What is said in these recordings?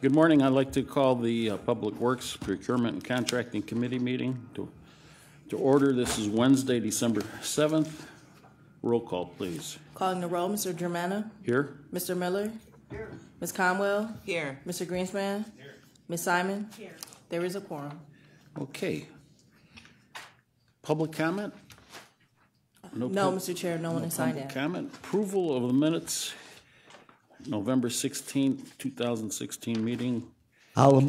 Good morning. I'd like to call the Public Works, Procurement, and Contracting Committee meeting to order. This is Wednesday, December 7th. Roll call, please. Calling the roll, Mr. Germana. Here. Mr. Miller. Here. Ms. Conwell. Here. Mr. Greenspan. Here. Ms. Simon. Here. There is a quorum. Okay. Public comment? No, Mr. Chair, no one has signed Public in. comment. Approval of the minutes, November 16th, 2016 meeting. I'll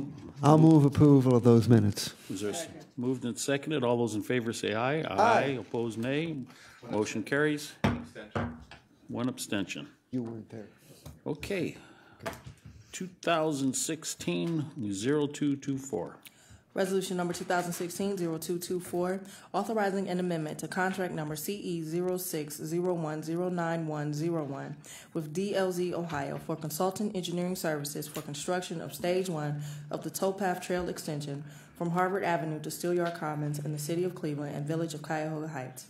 move approval of those minutes. Is there moved and seconded? All those in favor say aye. Aye. Opposed, nay. Motion carries. One abstention. You weren't there. Okay. 2016-0224. Resolution number 2016-0224, authorizing an amendment to contract number CE 0601091101 with DLZ Ohio for consultant engineering services for construction of Stage 1 of the Towpath Trail Extension from Harvard Avenue to Steelyard Commons in the City of Cleveland and Village of Cuyahoga Heights.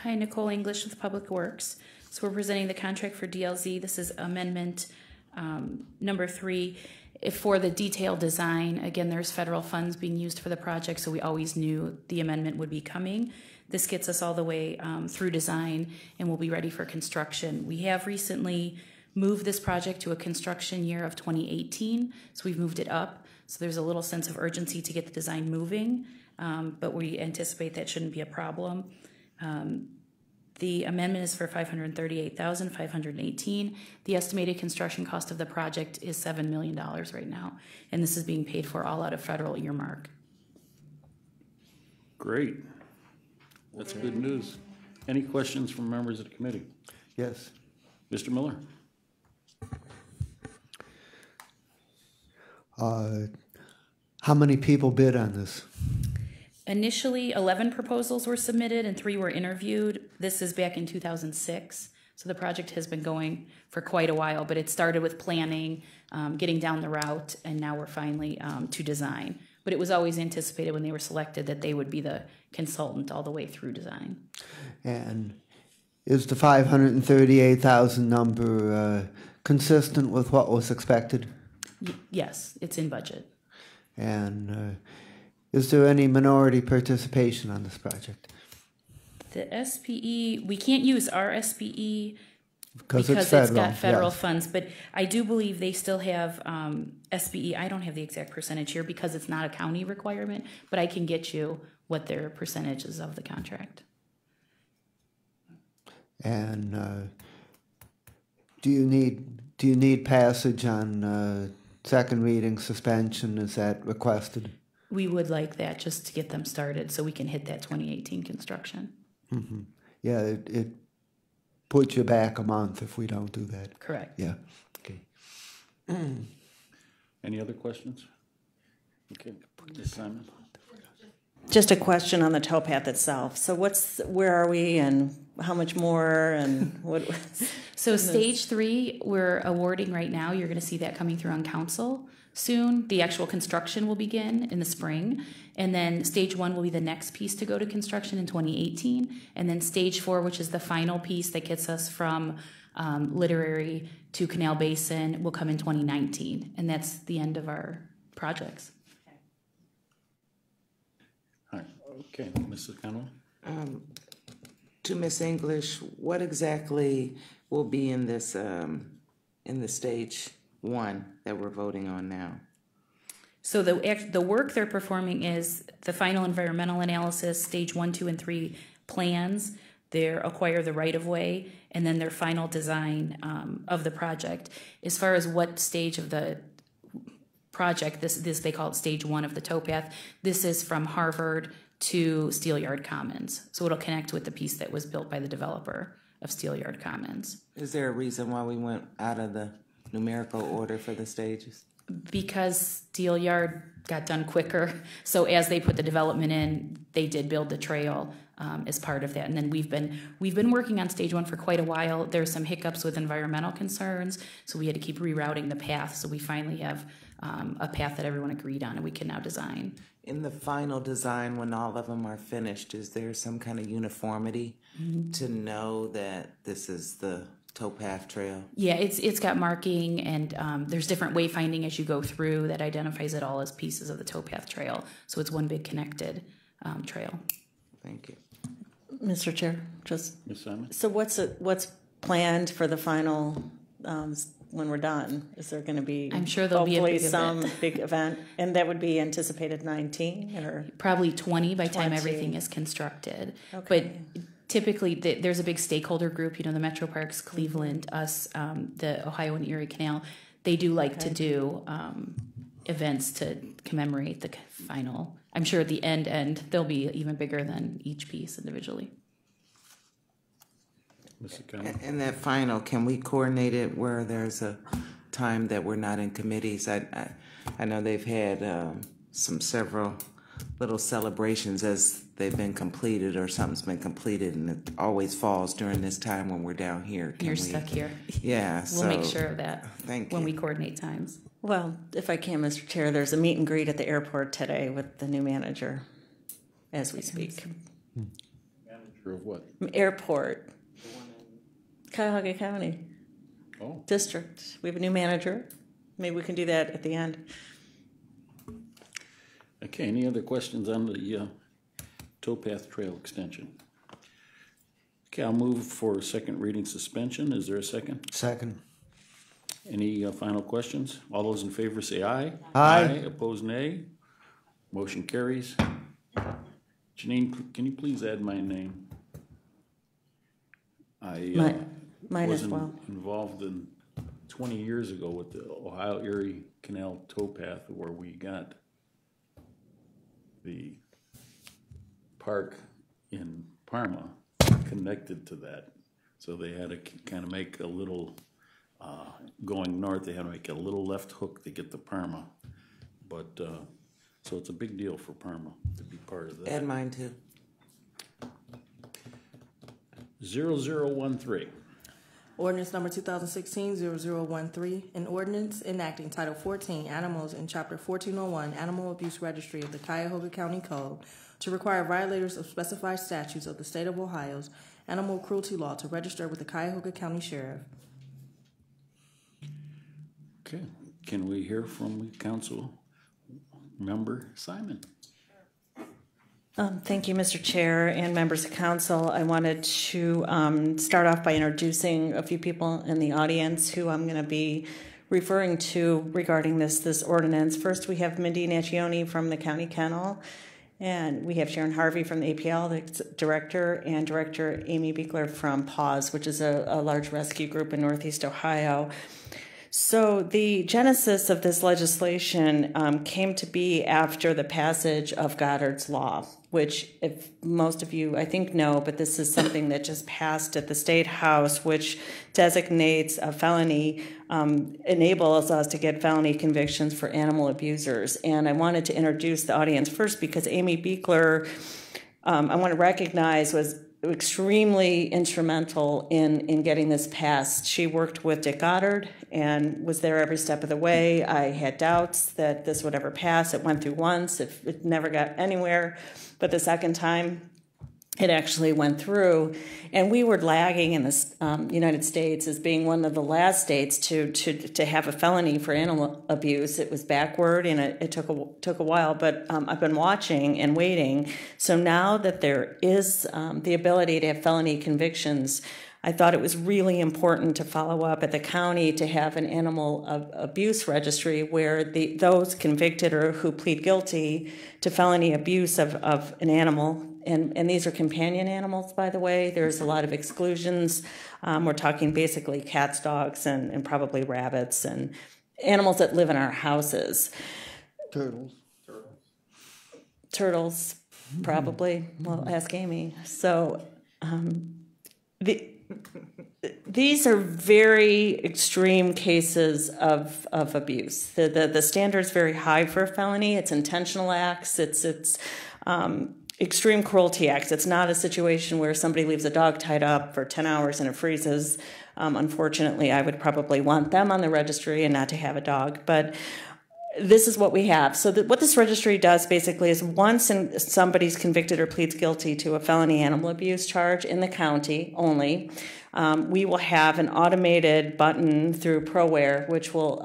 Hi, Nicole English with Public Works. So we're presenting the contract for DLZ. This is amendment number 3. For the detailed design, again, there's federal funds being used for the project, so we always knew the amendment would be coming. This gets us all the way through design, and we'll be ready for construction. We have recently moved this project to a construction year of 2018, so we've moved it up. So there's a little sense of urgency to get the design moving, but we anticipate that shouldn't be a problem. The amendment is for $538,518. The estimated construction cost of the project is $7 million right now, and this is being paid for all out of federal earmark. Great. That's good news. Any questions from members of the committee? Yes. Mr. Miller? How many people bid on this? Initially, 11 proposals were submitted and 3 were interviewed. This is back in 2006, so the project has been going for quite a while, but it started with planning, getting down the route, and now we're finally to design. But it was always anticipated when they were selected that they would be the consultant all the way through design. And is the 538,000 number consistent with what was expected? Yes, it's in budget. And is there any minority participation on this project? The SPE, we can't use our SPE because it's got federal yes. funds, but I do believe they still have SPE. I don't have the exact percentage here because it's not a county requirement, but I can get you what their percentage is of the contract. And do you need passage on second reading suspension? Is that requested? We would like that just to get them started so we can hit that 2018 construction. Mm-hmm. Yeah, it puts you back a month if we don't do that. Correct. Yeah. Okay. Any other questions? Okay. Ms. Simon? Just a question on the towpath itself. So where are we and how much more and what? So stage 3, we're awarding right now. You're going to see that coming through on council soon. The actual construction will begin in the spring. And then stage 1 will be the next piece to go to construction in 2018. And then stage 4, which is the final piece that gets us from Literary to Canal Basin, will come in 2019. And that's the end of our projects. All right. Okay. Mrs. Conwell? To Ms. English, what exactly will be in this in the stage 1 that we're voting on now? So the work they're performing is the final environmental analysis, stage 1, 2, and 3 plans. They acquire the right-of-way, and then their final design of the project. As far as what stage of the project, this they call it stage 1 of the towpath. This is from Harvard to Steelyard Commons. So it'll connect with the piece that was built by the developer of Steelyard Commons. Is there a reason why we went out of the numerical order for the stages? Because Steelyard got done quicker. So as they put the development in, they did build the trail as part of that. And then we've been working on stage 1 for quite a while. There's some hiccups with environmental concerns, so we had to keep rerouting the path. So we finally have a path that everyone agreed on, and we can now design. In the final design, when all of them are finished, is there some kind of uniformity to know that this is the towpath trail? Yeah, it's got marking, and there's different wayfinding as you go through that identifies it all as pieces of the towpath trail. So it's one big connected trail. Thank you. Mr. Chair, just Ms. Simon? so what's planned for the final when we're done? Is there going to be? I'm sure there'll be a hopefully big some event. big event, and that would be anticipated 19 or Probably 20 by the time 20. everything is constructed. Okay. But typically, there's a big stakeholder group, the Metro Parks, Cleveland, us, the Ohio and Erie Canal. They do like to do events to commemorate the final. I'm sure at the end, they'll be even bigger than each piece individually. Mr. Connell? And that final, can we coordinate it where there's a time that we're not in committees? I know they've had several little celebrations as they've been completed or something's been completed, and it always falls during this time when we're down here. You're stuck here. Yeah. We'll make sure of that Thank when you. we coordinate times. Well, if I can, Mr. Chair, there's a meet and greet at the airport today with the new manager as we speak. Manager of what? Airport. Cuyahoga County Oh, District. We have a new manager. Maybe we can do that at the end. okay. Any other questions on the towpath trail extension? Okay, I'll move for second reading suspension. Is there a second? Second. Any final questions? All those in favor say aye. Aye. Opposed, nay. Motion carries. Janine, can you please add my name? I Mine was as well. involved in 20 years ago with the Ohio Erie Canal towpath, where we got the park in Parma connected to that. So they had to kind of make a little, going north, they had to make a little left hook to get to Parma. But, so it's a big deal for Parma to be part of that. Add mine too. 0013. Ordinance number 2016-0013, an ordinance enacting Title 14, Animals in Chapter 1401, Animal Abuse Registry of the Cuyahoga County Code to require violators of specified statutes of the state of Ohio's animal cruelty law to register with the Cuyahoga County Sheriff. Okay, can we hear from Council Member Simon? Thank you, Mr. Chair and members of council. I wanted to start off by introducing a few people in the audience who I'm going to be referring to regarding this ordinance. First, we have Mindy Naccioni from the County Kennel, and we have Sharon Harvey from the APL, the director, and Director Amy Beekler from PAWS, which is a large rescue group in Northeast Ohio. So the genesis of this legislation came to be after the passage of Goddard's Law, which, if most of you, I think, know, but this is something that just passed at the State House, which designates a felony, enables us to get felony convictions for animal abusers. And I wanted to introduce the audience first because Amy Beekler, I want to recognize, was extremely instrumental in getting this passed. She worked with Dick Goddard and was there every step of the way. I had doubts that this would ever pass. It went through once. It never got anywhere. But the second time, it actually went through. And we were lagging in the United States as being one of the last states to have a felony for animal abuse. It was backward, and it took a while, but I've been watching and waiting. So now that there is the ability to have felony convictions, I thought it was really important to follow up at the county to have an animal abuse registry where those convicted or who plead guilty to felony abuse of an animal, and these are companion animals, by the way. There's a lot of exclusions. We're talking basically cats, dogs, and probably rabbits, and animals that live in our houses. Turtles, probably. Well, ask Amy. So these are very extreme cases of abuse. The standard's very high for a felony. It's intentional acts. It's extreme cruelty acts. It's not a situation where somebody leaves a dog tied up for 10 hours and it freezes. Unfortunately, I would probably want them on the registry and not to have a dog. But this is what we have. So what this registry does basically is once somebody's convicted or pleads guilty to a felony animal abuse charge in the county only, we will have an automated button through ProWare, which will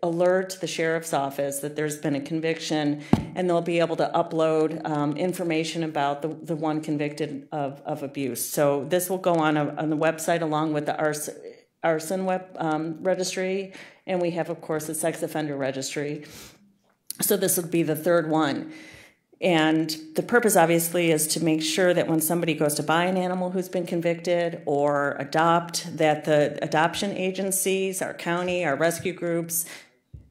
alert the sheriff's office that there's been a conviction, and they'll be able to upload information about the one convicted of abuse. So this will go on the website along with the arson registry, and we have, of course, the sex offender registry. So this would be the third one. And the purpose, obviously, is to make sure that when somebody goes to buy an animal who's been convicted or adopt, that the adoption agencies, our county, our rescue groups,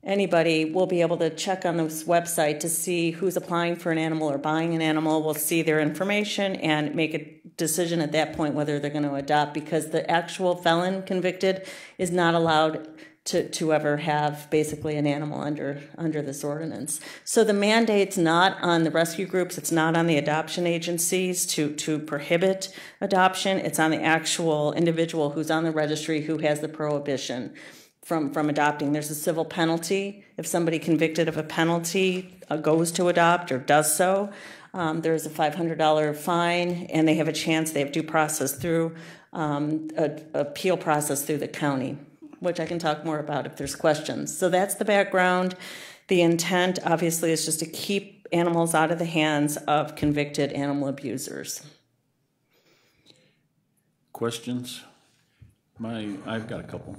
anybody will be able to check on this website to see who's applying for an animal or buying an animal. We'll see their information and make a decision at that point whether they're going to adopt, because the actual felon convicted is not allowed to ever have basically an animal under this ordinance. So the mandate's not on the rescue groups, it's not on the adoption agencies to prohibit adoption, it's on the actual individual who's on the registry who has the prohibition from adopting. There's a civil penalty if somebody convicted of a penalty goes to adopt or does so. There's a $500 fine, and they have a chance, they have due process through appeal process through the county, which I can talk more about if there's questions. So that's the background. The intent, obviously, is just to keep animals out of the hands of convicted animal abusers. Questions? I've got a couple.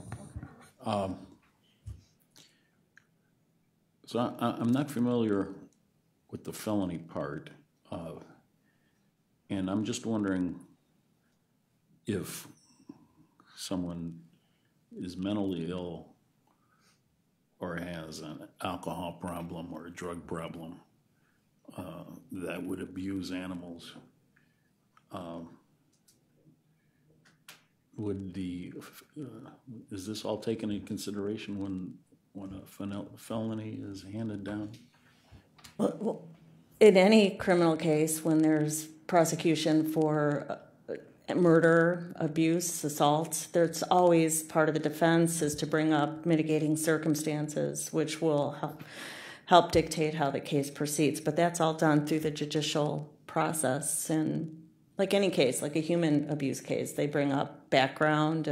So I'm not familiar with the felony part, and I'm just wondering if someone is mentally ill or has an alcohol problem or a drug problem that would abuse animals, is this all taken into consideration when a felony is handed down? Well, in any criminal case, when there's prosecution for murder, abuse, assault, there's always part of the defense is to bring up mitigating circumstances, which will help dictate how the case proceeds. But that's all done through the judicial process. And like any case, like a human abuse case, they bring up background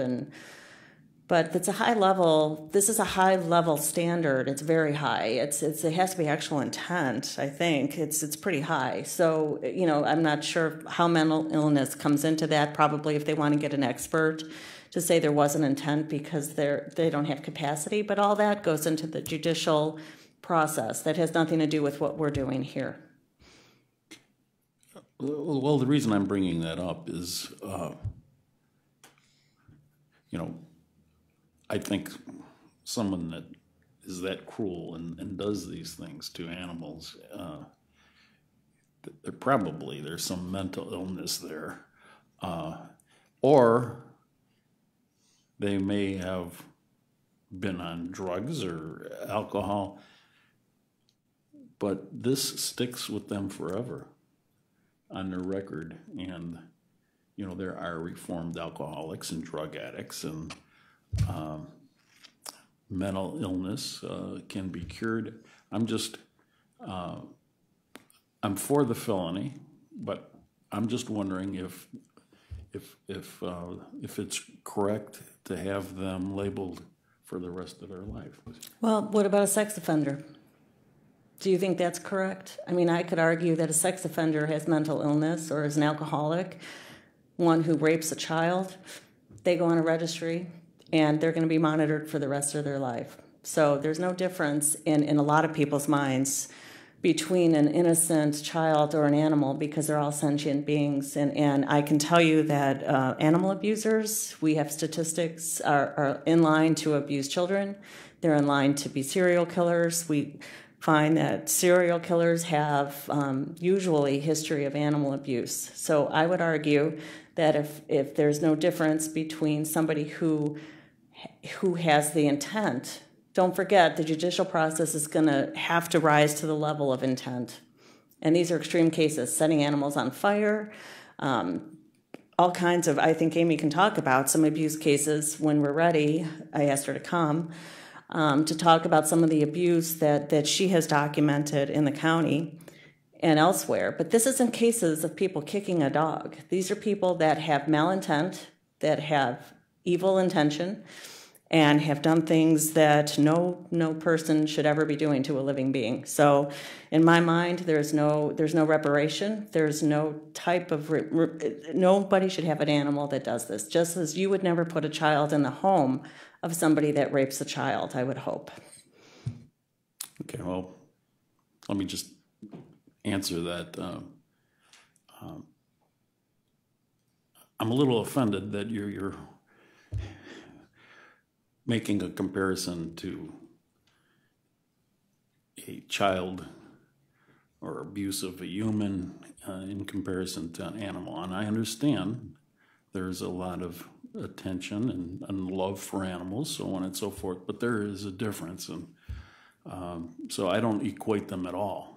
but it's a high level. This is a high level standard. It's very high. It has to be actual intent. I think it's pretty high. So I'm not sure how mental illness comes into that. Probably if they want to get an expert to say there was an intent because they don't have capacity. But all that goes into the judicial process. That has nothing to do with what we're doing here. Well, the reason I'm bringing that up is, I think someone that is that cruel and does these things to animals, there's some mental illness there. Or they may have been on drugs or alcohol, but this sticks with them forever on their record. And, there are reformed alcoholics and drug addicts, and mental illness can be cured. I'm for the felony, but I'm just wondering if it's correct to have them labeled for the rest of their life. Well, what about a sex offender? Do you think that's correct? I mean, I could argue that a sex offender has mental illness or is an alcoholic, one who rapes a child. They go on a registry, and they're going to be monitored for the rest of their life. So there's no difference in a lot of people's minds between an innocent child or an animal, because they're all sentient beings. And I can tell you that animal abusers, we have statistics, are in line to abuse children. They're in line to be serial killers. We find that serial killers have usually history of animal abuse. So I would argue that if there's no difference between somebody who has the intent, don't forget the judicial process is going to have to rise to the level of intent. And these are extreme cases, setting animals on fire, all kinds of, I think Amy can talk about some abuse cases when we're ready. I asked her to come. to talk about some of the abuse that she has documented in the county and elsewhere. But this isn't cases of people kicking a dog. These are people that have malintent, that have evil intention, and have done things that no person should ever be doing to a living being. So in my mind, there's no reparation. There's no type of, nobody should have an animal that does this, just as you would never put a child in the home of somebody that rapes a child, I would hope. Okay, well, let me just answer that. I'm a little offended that you're making a comparison to a child or abuse of a human in comparison to an animal. And I understand there's a lot of attention and love for animals, so on and so forth, but there is a difference. And so I don't equate them at all.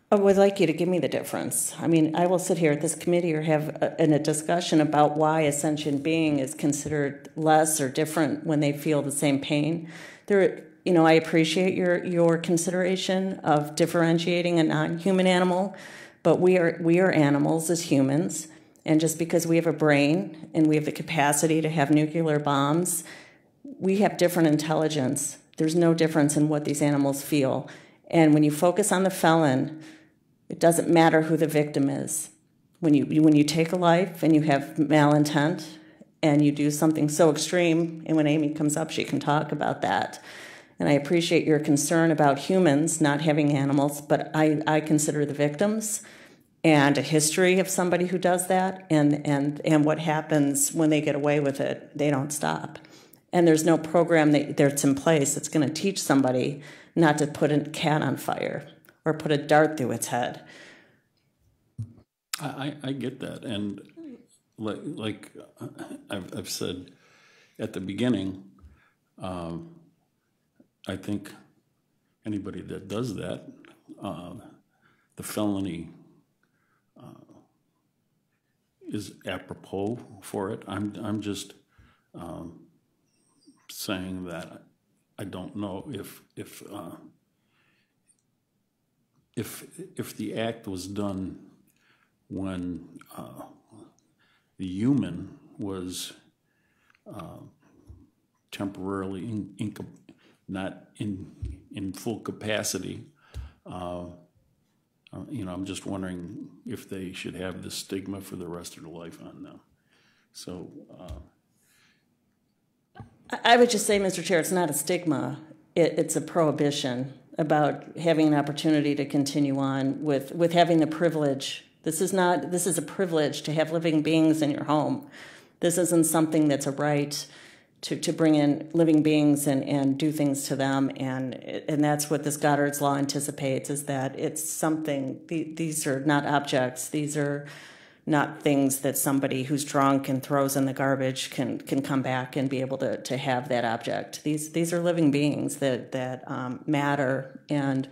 I would like you to give me the difference. I mean, I will sit here at this committee or have a discussion about why a sentient being is considered less or different when they feel the same pain. I appreciate your consideration of differentiating a non-human animal, but we are animals as humans, and just because we have a brain and we have the capacity to have nuclear bombs, we have different intelligence. There's no difference in what these animals feel. And when you focus on the felon, it doesn't matter who the victim is. When you take a life and you have malintent and you do something so extreme, and when Amy comes up, she can talk about that. And I appreciate your concern about humans not having animals, but I consider the victims and a history of somebody who does that and what happens when they get away with it. They don't stop. And there's no program that's in place that's going to teach somebody not to put a cat on fire or put a dart through its head. I get that, and like I've said at the beginning, I think anybody that does that, the felony is apropos for it. I'm just saying that I don't know if the act was done when the human was temporarily not in full capacity. I'm just wondering if they should have this stigma for the rest of their life on them. So I would just say, Mr. Chair, it's not a stigma. It's a prohibition about having an opportunity to continue on with having the privilege. This is a privilege to have living beings in your home. This isn't something that's a right to bring in living beings and do things to them. And that's what this Goddard's Law anticipates, is that it's something, these are not objects. These are not things that somebody who's drunk and throws in the garbage can come back and be able to have that object. These are living beings that matter, and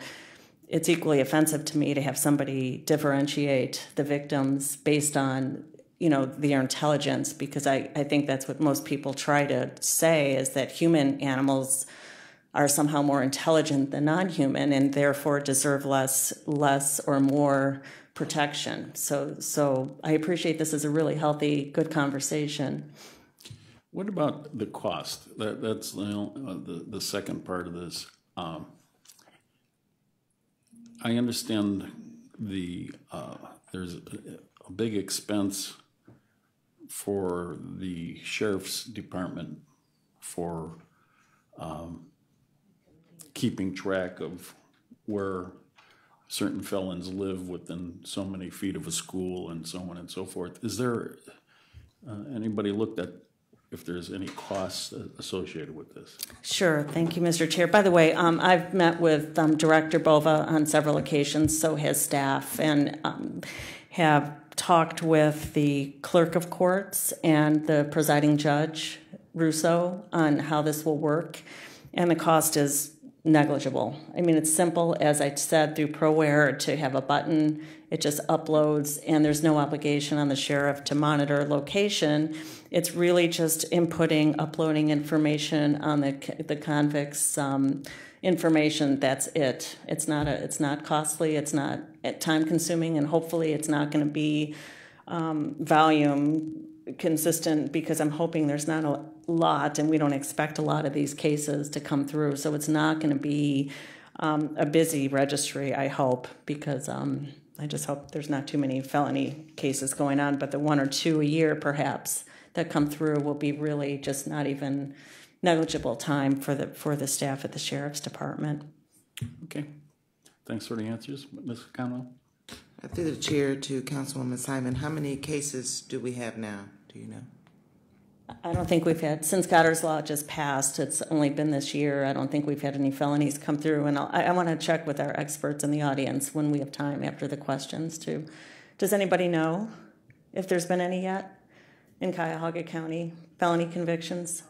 it's equally offensive to me to have somebody differentiate the victims based on their intelligence, because I think that's what most people try to say, is that human animals are somehow more intelligent than non-human and therefore deserve less or more protection. So I appreciate this as a really healthy, good conversation. what about the cost? That's the second part of this. I understand there's a big expense for the sheriff's department for keeping track of where certain felons live within so many feet of a school and so on and so forth. Is there anybody looked at if there's any costs associated with this? Sure. Thank you, Mr. Chair. By the way, I've met with Director Bova on several occasions, so has staff, and have talked with the clerk of courts and the presiding judge, Russo, on how this will work. And the cost is negligible. I mean, it's simple, as I said, through ProWare to have a button. It just uploads, and there's no obligation on the sheriff to monitor location. It's really just inputting, uploading information on the convict's information. That's it. It's not costly. It's not time consuming, and hopefully it's not going to be volume consistent, because I'm hoping there's not a lot, and we don't expect a lot of these cases to come through. So it's not going to be a busy registry, I hope, because I just hope there's not too many felony cases going on, but the 1 or 2 a year perhaps that come through will be really just not even negligible time for the staff at the Sheriff's Department. Okay. Thanks for the answers, Ms. Conwell. Through the chair to Councilwoman Simon, how many cases do we have now? Do you know? I don't think we've had, since Goddard's Law just passed, it's only been this year, I don't think we've had any felonies come through. And I want to check with our experts in the audience when we have time after the questions too. Does anybody know if there's been any yet in Cuyahoga County? Felony convictions?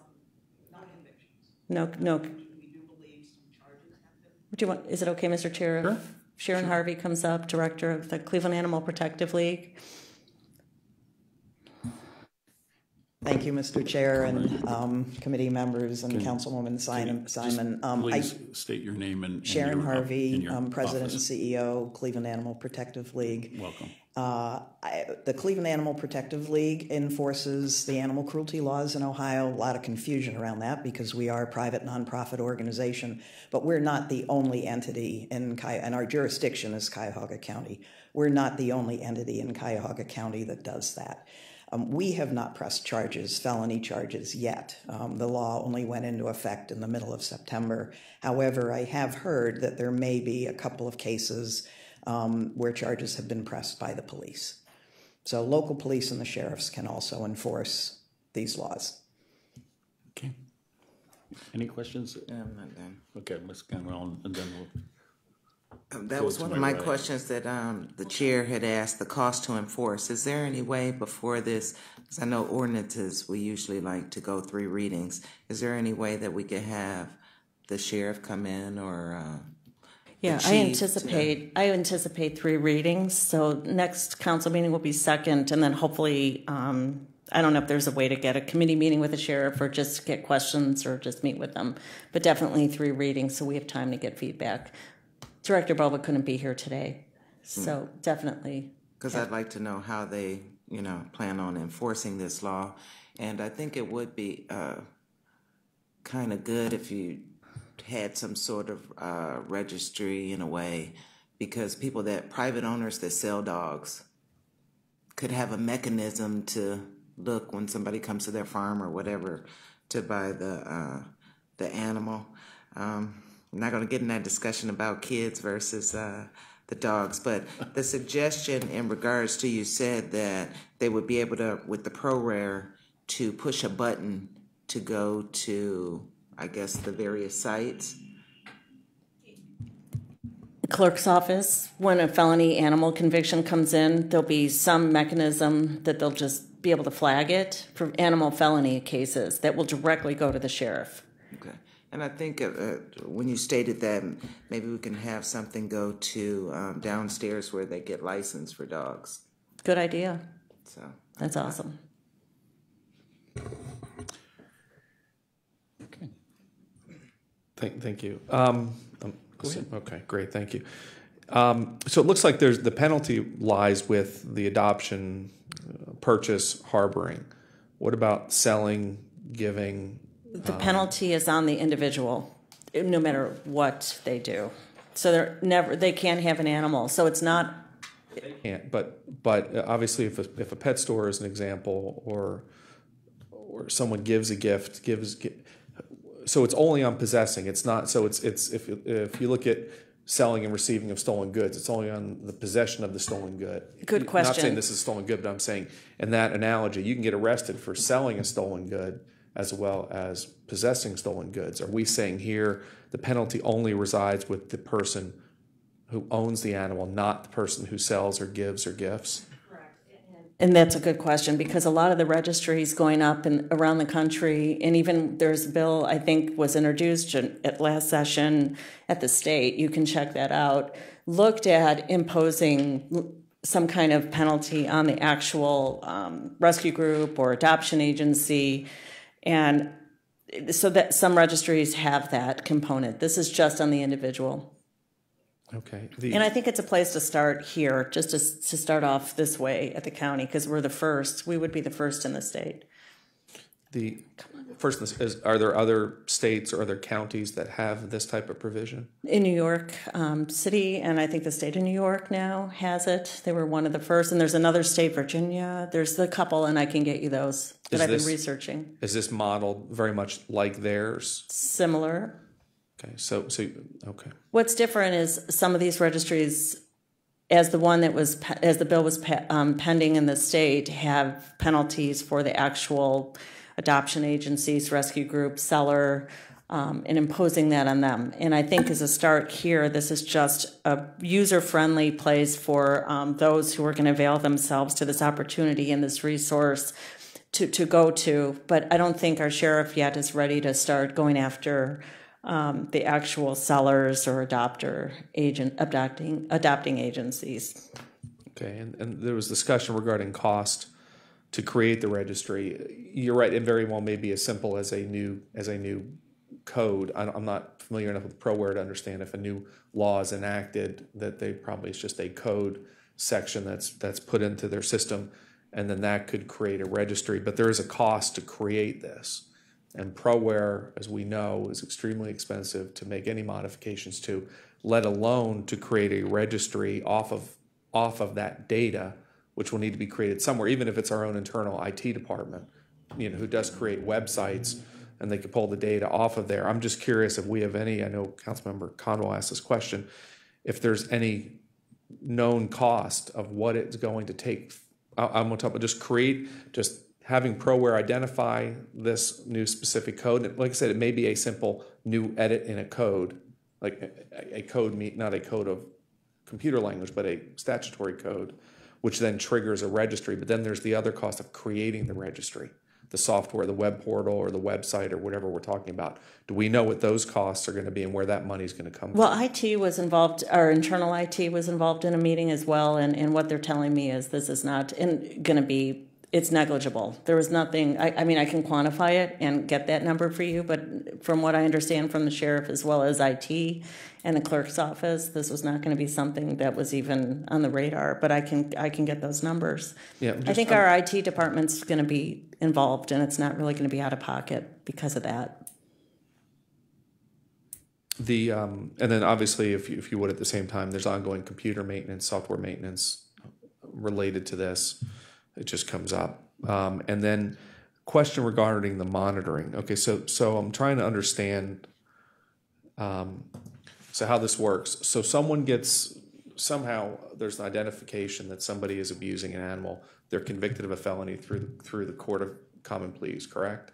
Not convictions. No. We do believe some charges have been. What do you want? Is it okay, Mr. Chair? Sure. Sharon Harvey comes up, director of the Cleveland Animal Protective League. Thank you, Mr. Chair, and committee members and Councilwoman Simon. Please state your name and Sharon your, Harvey, your President office. and CEO, Cleveland Animal Protective League. Welcome. The Cleveland Animal Protective League enforces the animal cruelty laws in Ohio. A lot of confusion around that because we are a private nonprofit organization, but we're not the only entity in and our jurisdiction is Cuyahoga County. We're not the only entity in Cuyahoga County that does that. We have not pressed charges, felony charges, yet. The law only went into effect in the middle of September. However, I have heard that there may be a couple of cases where charges have been pressed by the police. So local police and the sheriffs can also enforce these laws. Okay. Any questions? I'm not done. Okay, Ms. Conwell, and then we'll. That was one of my questions that the chair had asked, the cost to enforce. Is there any way before this, because I know ordinances, we usually like to go 3 readings. Is there any way that we could have the sheriff come in or Yeah, I anticipate 3 readings. So next council meeting will be 2nd, and then hopefully, I don't know if there's a way to get a committee meeting with the sheriff or just get questions or just meet with them, but definitely 3 readings so we have time to get feedback. Director Boba couldn't be here today, so definitely. Because I'd like to know how they, plan on enforcing this law. And I think it would be kind of good if you had some sort of registry in a way, because private owners that sell dogs could have a mechanism to look when somebody comes to their farm or whatever to buy the animal. I'm not going to get in that discussion about kids versus the dogs, but the suggestion in regards to, you said that they would be able to, with the ProRare, to push a button to go to, I guess, the various sites. Clerk's office, when a felony animal conviction comes in, there'll be some mechanism that they'll just be able to flag it for animal felony cases that will directly go to the sheriff. Okay. And I think when you stated that, maybe we can have something go to downstairs where they get licensed for dogs. Good idea. So that's awesome. Okay. Thank you. Okay, great. Thank you. So it looks like the penalty lies with the adoption, purchase, harboring. What about selling, giving? The penalty is on the individual, no matter what they do. So they can't have an animal. So it's not. They can't. But obviously, if a pet store is an example, or someone gives a gift, so it's only on possessing. It's not. So it's if you look at selling and receiving of stolen goods, it's only on the possession of the stolen good. Good question. I'm not saying this is stolen good, but I'm saying in that analogy, you can get arrested for selling a stolen good as well as possessing stolen goods. Are we saying here the penalty only resides with the person who owns the animal, not the person who sells or gives or gifts? Correct. And And that's a good question, because a lot of the registries going up and around the country, and even there's a bill I think was introduced at last session at the state, you can check that out, looked at imposing some kind of penalty on the actual rescue group or adoption agency. And so that some registries have that component. This is just on the individual. Okay. And I think it's a place to start here, just to start off this way at the county, because we're the first. We would be the first in the state. The first is, are there other states or other counties that have this type of provision? In New York City, and I think the state of New York now has it. They were one of the first. And there's another state, Virginia. There's a couple, and I can get you those that I've been researching. Is this modeled very much like theirs? Similar. Okay, so okay. What's different is some of these registries, as the bill was pending in the state, have penalties for the actual adoption agencies, rescue group, seller, and imposing that on them. And I think as a start here, this is just a user-friendly place for those who are going to avail themselves to this opportunity and this resource to go to. But I don't think our sheriff yet is ready to start going after the actual sellers or adopting agencies. Okay, and there was discussion regarding cost to create the registry. You're right, it very well may be as simple as a new code. I'm not familiar enough with ProWare to understand if a new law is enacted that they probably it's just a code section that's put into their system, and then that could create a registry. But there is a cost to create this. And ProWare, as we know, is extremely expensive to make any modifications to, let alone to create a registry off of that data, which will need to be created somewhere, even if it's our own internal IT department, who does create websites, and they could pull the data off of there. I'm just curious if we have any, I know Councilmember Conwell asked this question, if there's any known cost of what it's going to take. I'm going to talk about just having ProWare identify this new specific code. And like I said, it may be a simple new edit in a code, like a code, not a code of computer language, but a statutory code, which then triggers a registry. But then there's the other cost of creating the registry, the software, the web portal, or the website, or whatever we're talking about. Do we know what those costs are going to be and where that money is going to come from? Well, IT was involved, our internal IT was involved in a meeting as well, and what they're telling me is this is not going to be, it's negligible. There was nothing, I mean, I can quantify it and get that number for you, but from what I understand from the sheriff as well as IT and the clerk's office, this was not going to be something that was even on the radar, but I can get those numbers. Yeah, I think our IT department's going to be involved, and it's not really going to be out of pocket because of that. And then obviously, if you would at the same time, there's ongoing computer maintenance, software maintenance related to this. It just comes up. And then question regarding the monitoring. Okay, so I'm trying to understand so how this works. So somehow there's an identification that somebody is abusing an animal. They're convicted of a felony through the court of common pleas, correct?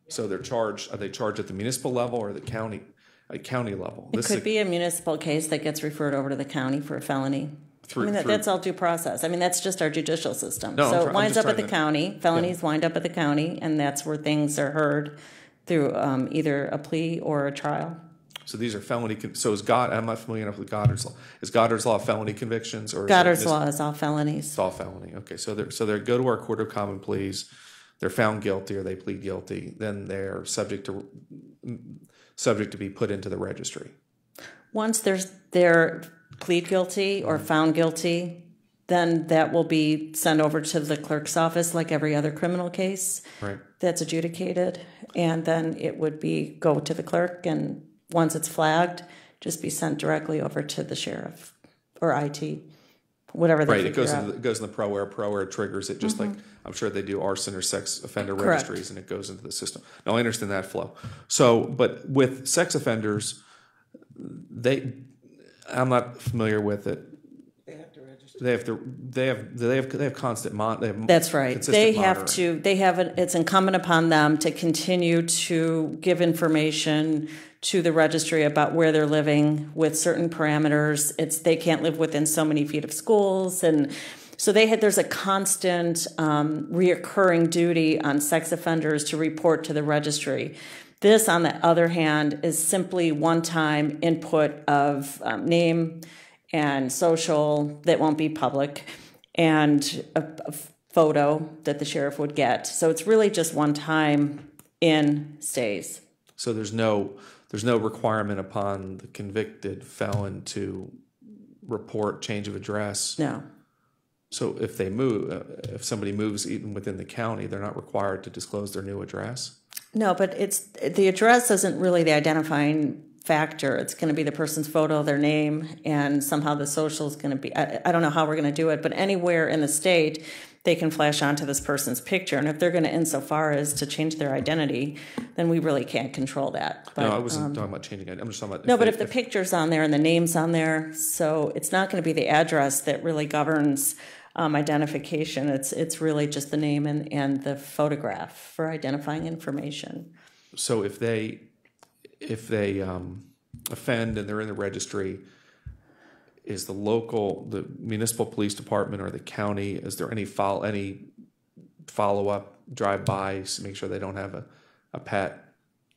So they're charged. Are they charged at the municipal level or the county level? It could be a municipal case that gets referred over to the county for a felony. That's all due process. I mean, that's just our judicial system. No, so it winds up at the county. Felonies wind up at the county, and that's where things are heard through either a plea or a trial. So these are felony. I'm not familiar enough with Goddard's law. Is Goddard's law felony convictions, or Goddard's law is all felonies? It's all felony. Okay, so they go to our court of common pleas. They're found guilty or they plead guilty. Then they're subject to be put into the registry. Once they're plead guilty or found guilty, then that will be sent over to the clerk's office like every other criminal case that's adjudicated, and then it would go to the clerk, and once it's flagged, just be sent directly over to the sheriff or IT, whatever they figure out. It goes in the ProWare. ProWare triggers it just like I'm sure they do arson or sex offender registries, and it goes into the system. Now I understand that flow. So, but with sex offenders, I'm not familiar with it. They have to register. They have constant That's right. They have to. It's incumbent upon them to continue to give information to the registry about where they're living with certain parameters. They can't live within so many feet of schools, and So there's a constant reoccurring duty on sex offenders to report to the registry. This, on the other hand, is simply one-time input of name and social that won't be public, and a photo that the sheriff would get. So it's really just one time in, stays. So there's no requirement upon the convicted felon to report change of address. No. So if they move, if somebody moves even within the county, they're not required to disclose their new address? No, but the address isn't really the identifying factor. It's going to be the person's photo, their name, and somehow the social is going to be, I don't know how we're going to do it, but anywhere in the state, they can flash onto this person's picture. And if they're going to, insofar as to change their identity, then we really can't control that. But, no, I wasn't talking about changing it. I'm just talking about... No, but if the picture's on there and the name's on there, so it's not going to be the address that really governs identification. It's really just the name and the photograph for identifying information. So if they offend and they're in the registry, is the municipal police department or the county, is there any follow-up, drive-by to make sure they don't have a pet,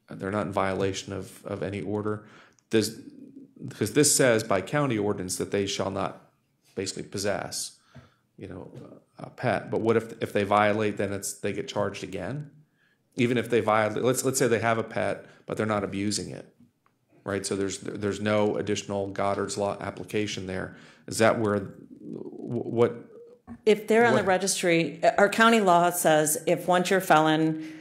they're not in violation of any order? Because this says by county ordinance that they shall not basically possess, a pet. But what if they violate, then they get charged again? Even if they violate, let's say they have a pet, but they're not abusing it, right? So there's no additional Goddard's Law application there. Is that where what? If they're on the registry, our county law says if once you're a felon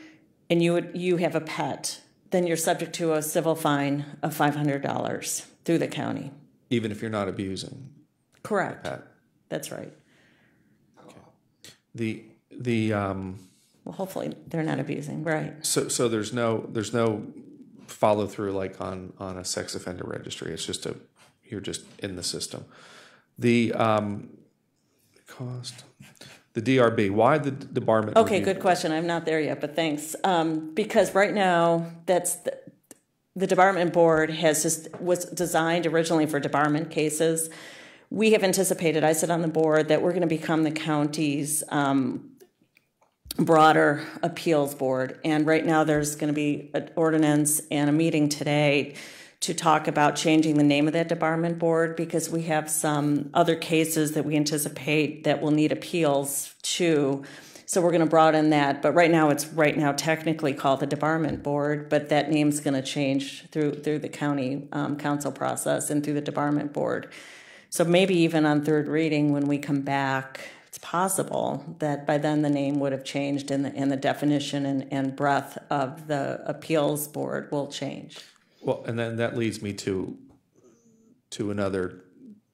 and you have a pet, then you're subject to a civil fine of $500 through the county. Even if you're not abusing. Correct. The pet. That's right. Well, hopefully they're not abusing, right? So there's no follow through like on a sex offender registry. It's just you're just in the system. The cost, the DRB. Why the department? Okay, good question. I'm not there yet, but thanks. Because right now that's the debarment board was designed originally for debarment cases. We have anticipated, I sit on the board, that we're going to become the county's broader appeals board. And right now there's going to be an ordinance and a meeting today to talk about changing the name of that debarment board, because we have some other cases that we anticipate that will need appeals to. So we're going to broaden that. But right now it's technically called the debarment board, but that name's going to change through the county council process and through the debarment board. So maybe even on third reading when we come back, it's possible that by then the name would have changed and the definition and breadth of the appeals board will change. Well, and then that leads me to another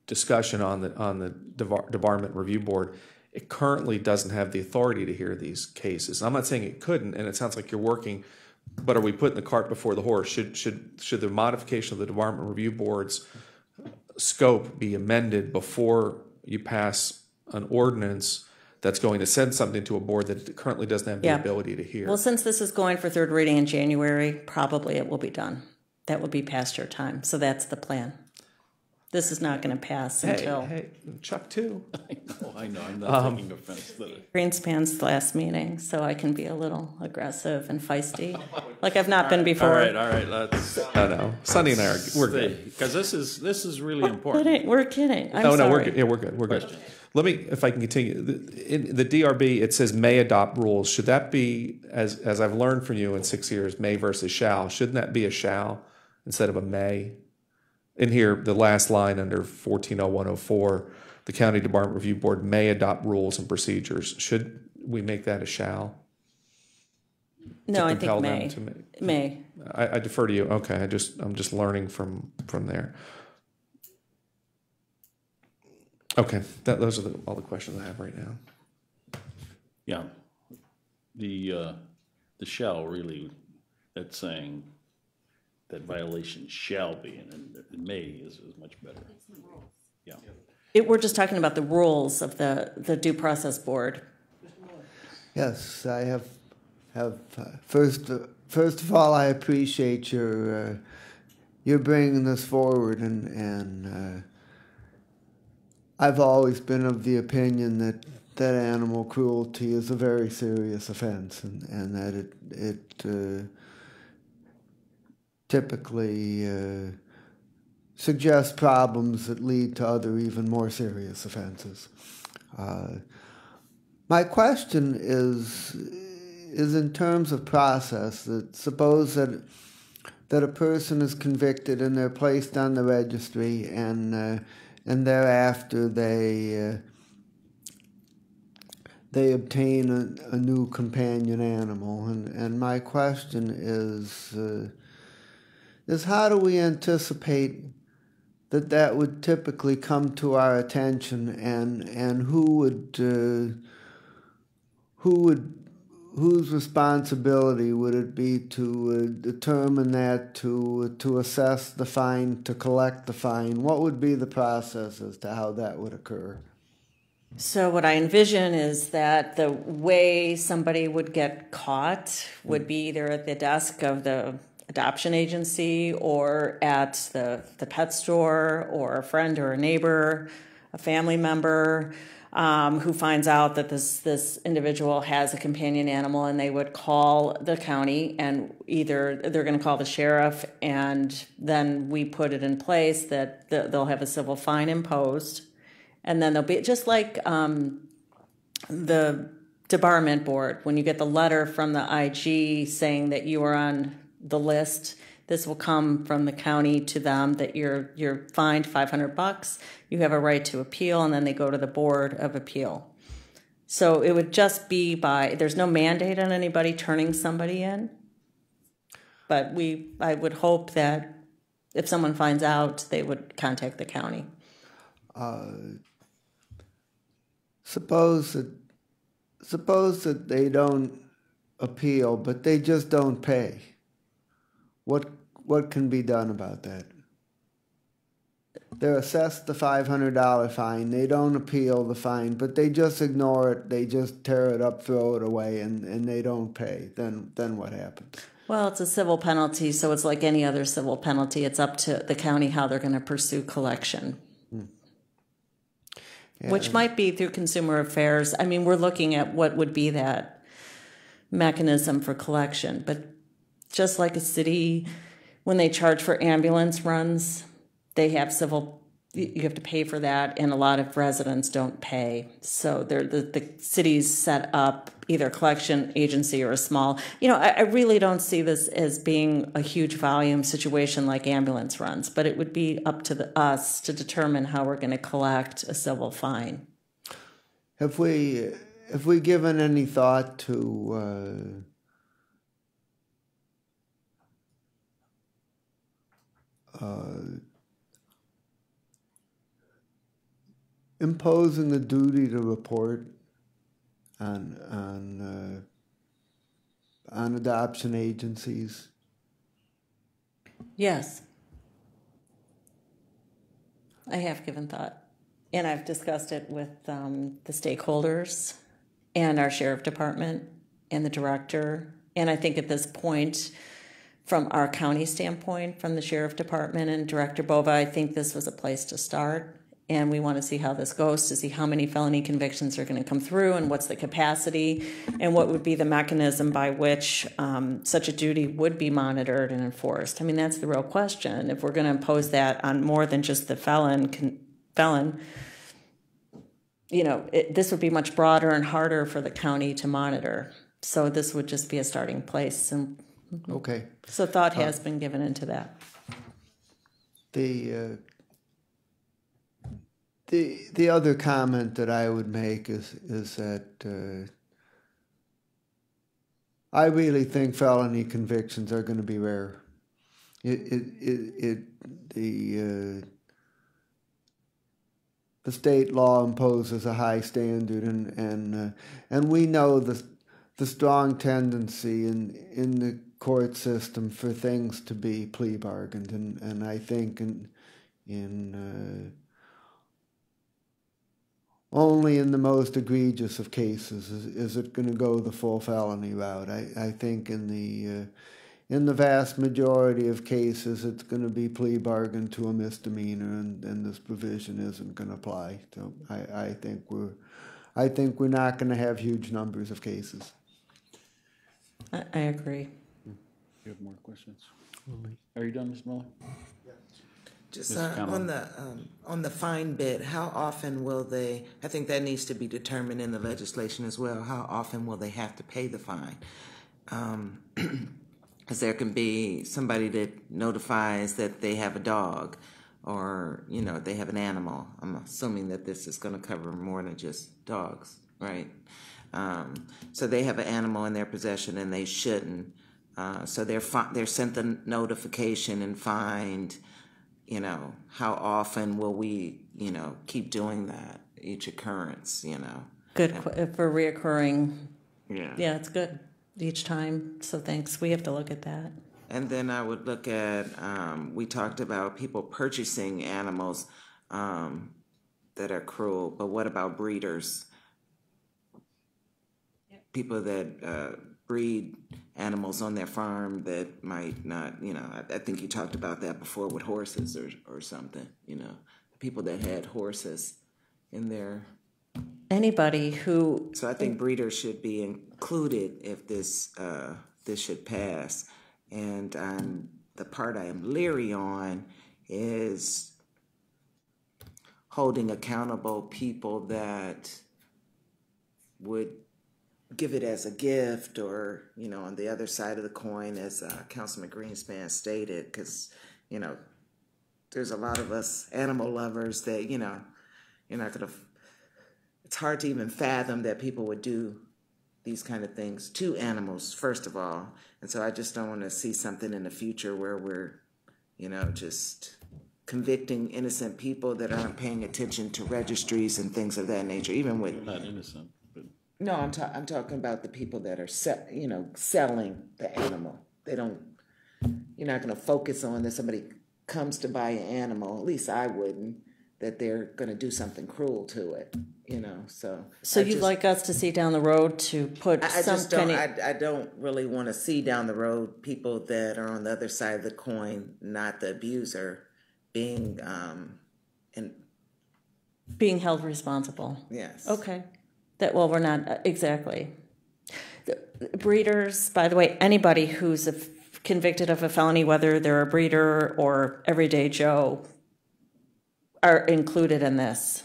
discussion on the debarment review board. It currently doesn't have the authority to hear these cases. I'm not saying it couldn't, and it sounds like you're working, but are we putting the cart before the horse? Should the modification of the debarment review board's scope be amended before you pass an ordinance that's going to send something to a board that currently doesn't have the ability to hear? Well, since this is going for third reading in January, probably it will be done. That will be past your time. So that's the plan. This is not going to pass until... Hey, Chuck too. I know. I'm not taking offense to it. Greenspan's last meeting, so I can be a little aggressive and feisty, like I've not been before. All right. Let's. No. Sunny and I we're good Because this is really important. We're kidding. I'm no, sorry. we're good. Yeah, we're good. We're good. Let me, if I can continue. In the DRB, it says may adopt rules. Should that be, as I've learned from you in 6 years, may versus shall? Shouldn't that be a shall instead of a may? In here, the last line under 140104, the County Debarment Review Board may adopt rules and procedures. Should we make that a shall? No, I think may. May. I defer to you. Okay, I'm just learning from there. Okay, those are all the questions I have right now. Yeah, the shall really, that's saying that violation shall be, and the may is much better. Yeah. We're just talking about the rules of the due process board. Yes, I have first of all, I appreciate your I've always been of the opinion that animal cruelty is a very serious offense, and that it typically suggests problems that lead to other even more serious offenses. My question is in terms of process. That suppose that a person is convicted and they're placed on the registry, and thereafter they obtain a new companion animal, and my question is how do we anticipate that would typically come to our attention, and whose responsibility would it be to determine that, to assess the fine, to collect the fine? What would be the process as to how that would occur? So what I envision is that the way somebody would get caught would be either at the desk of the adoption agency or at the pet store, or a friend or a neighbor, a family member who finds out that this individual has a companion animal, and they would call the county, and either they're going to call the sheriff, and then we put it in place that they'll have a civil fine imposed, and then they'll be just like the debarment board. When you get the letter from the IG saying that you are on the list, this will come from the county to them that you're fined $500. You have a right to appeal, and then they go to the board of appeal. So it would just be there's no mandate on anybody turning somebody in, but I would hope that if someone finds out, they would contact the county. Suppose that they don't appeal, but they just don't pay. What can be done about that? They're assessed the $500 fine. They don't appeal the fine, but they just ignore it. They just tear it up, throw it away, and they don't pay. Then what happens? Well, it's a civil penalty, so it's like any other civil penalty. It's up to the county how they're going to pursue collection. Yeah. Which might be through consumer affairs. I mean, we're looking at what would be that mechanism for collection, but just like a city, when they charge for ambulance runs, they have you have to pay for that, and a lot of residents don't pay. So the city's set up either a collection agency or a small, I really don't see this as being a huge volume situation like ambulance runs, but it would be up to us to determine how we're going to collect a civil fine. Have we given any thought to imposing a duty to report on adoption agencies? Yes, I have given thought, and I've discussed it with the stakeholders and our sheriff department and the director. And I think at this point, from our county standpoint, from the sheriff department and Director Bova, I think this was a place to start. And we want to see how this goes, to see how many felony convictions are going to come through, and what's the capacity, and what would be the mechanism by which such a duty would be monitored and enforced. I mean, that's the real question. If we're going to impose that on more than just the felon, this would be much broader and harder for the county to monitor. So this would just be a starting place. And okay. So thought has been given into that. The other comment that I would make is that I really think felony convictions are going to be rare. The state law imposes a high standard, and we know the strong tendency in the court system for things to be plea bargained, and I think only in the most egregious of cases is it going to go the full felony route. I think in in the vast majority of cases, it's going to be plea bargain to a misdemeanor, and this provision isn't going to apply. So I think we're not going to have huge numbers of cases. I agree. You have more questions? Are you done, Ms. Miller? Just Ms. Conlon. on the fine bit, how often will they? I think that needs to be determined in the legislation as well. How often will they have to pay the fine? Because there can be somebody that notifies that they have a dog, or they have an animal. I'm assuming that this is going to cover more than just dogs, right? So they have an animal in their possession and they shouldn't. So they're sent the notification and fined. How often will we, keep doing that, each occurrence, Good for reoccurring. Yeah. Yeah, it's good each time. So thanks. We have to look at that. And then I would look at, we talked about people purchasing animals that are cruel, but what about breeders? People that breed animals on their farm that might not, I think you talked about that before with horses or something, people that had horses in their. Anybody who. So I think breeders should be included if this should pass. And the part I am leery on is holding accountable people that would give it as a gift, or on the other side of the coin, as Councilman Greenspan stated, because there's a lot of us animal lovers that you're not gonna. It's hard to even fathom that people would do these kind of things to animals, first of all, and so I just don't want to see something in the future where we're just convicting innocent people that aren't paying attention to registries and things of that nature, even with. Not innocent. No, I'm talking about the people that are selling the animal. They don't. You're not going to focus on that somebody comes to buy an animal. At least I wouldn't. That they're going to do something cruel to it. So You'd like us to see down the road to put I don't really want to see down the road people that are on the other side of the coin, not the abuser, being held responsible. Yes. Okay. We're not exactly. The breeders, by the way, anybody who's convicted of a felony, whether they're a breeder or everyday Joe, are included in this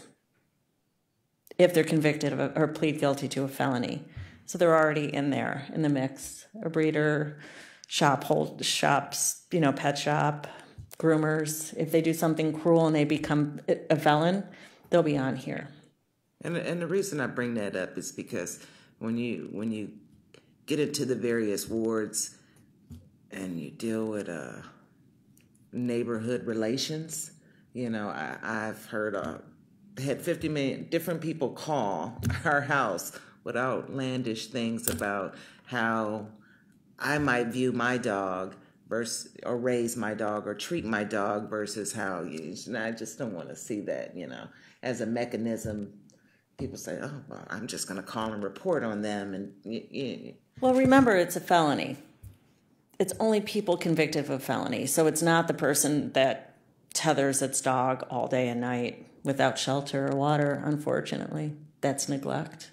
if they're convicted of or plead guilty to a felony. So they're already in there in the mix. A breeder, shops, pet shop, groomers. If they do something cruel and they become a felon, they'll be on here. And the reason I bring that up is because when you get into the various wards and you deal with neighborhood relations, I've heard had 50 million different people call our house with outlandish things about how I might view my dog versus or raise my dog or treat my dog versus how you. And I just don't want to see that, as a mechanism. People say, oh, well, I'm just going to call and report on them. And Well, remember, it's a felony. It's only people convicted of a felony. So it's not the person that tethers its dog all day and night without shelter or water, unfortunately. That's neglect.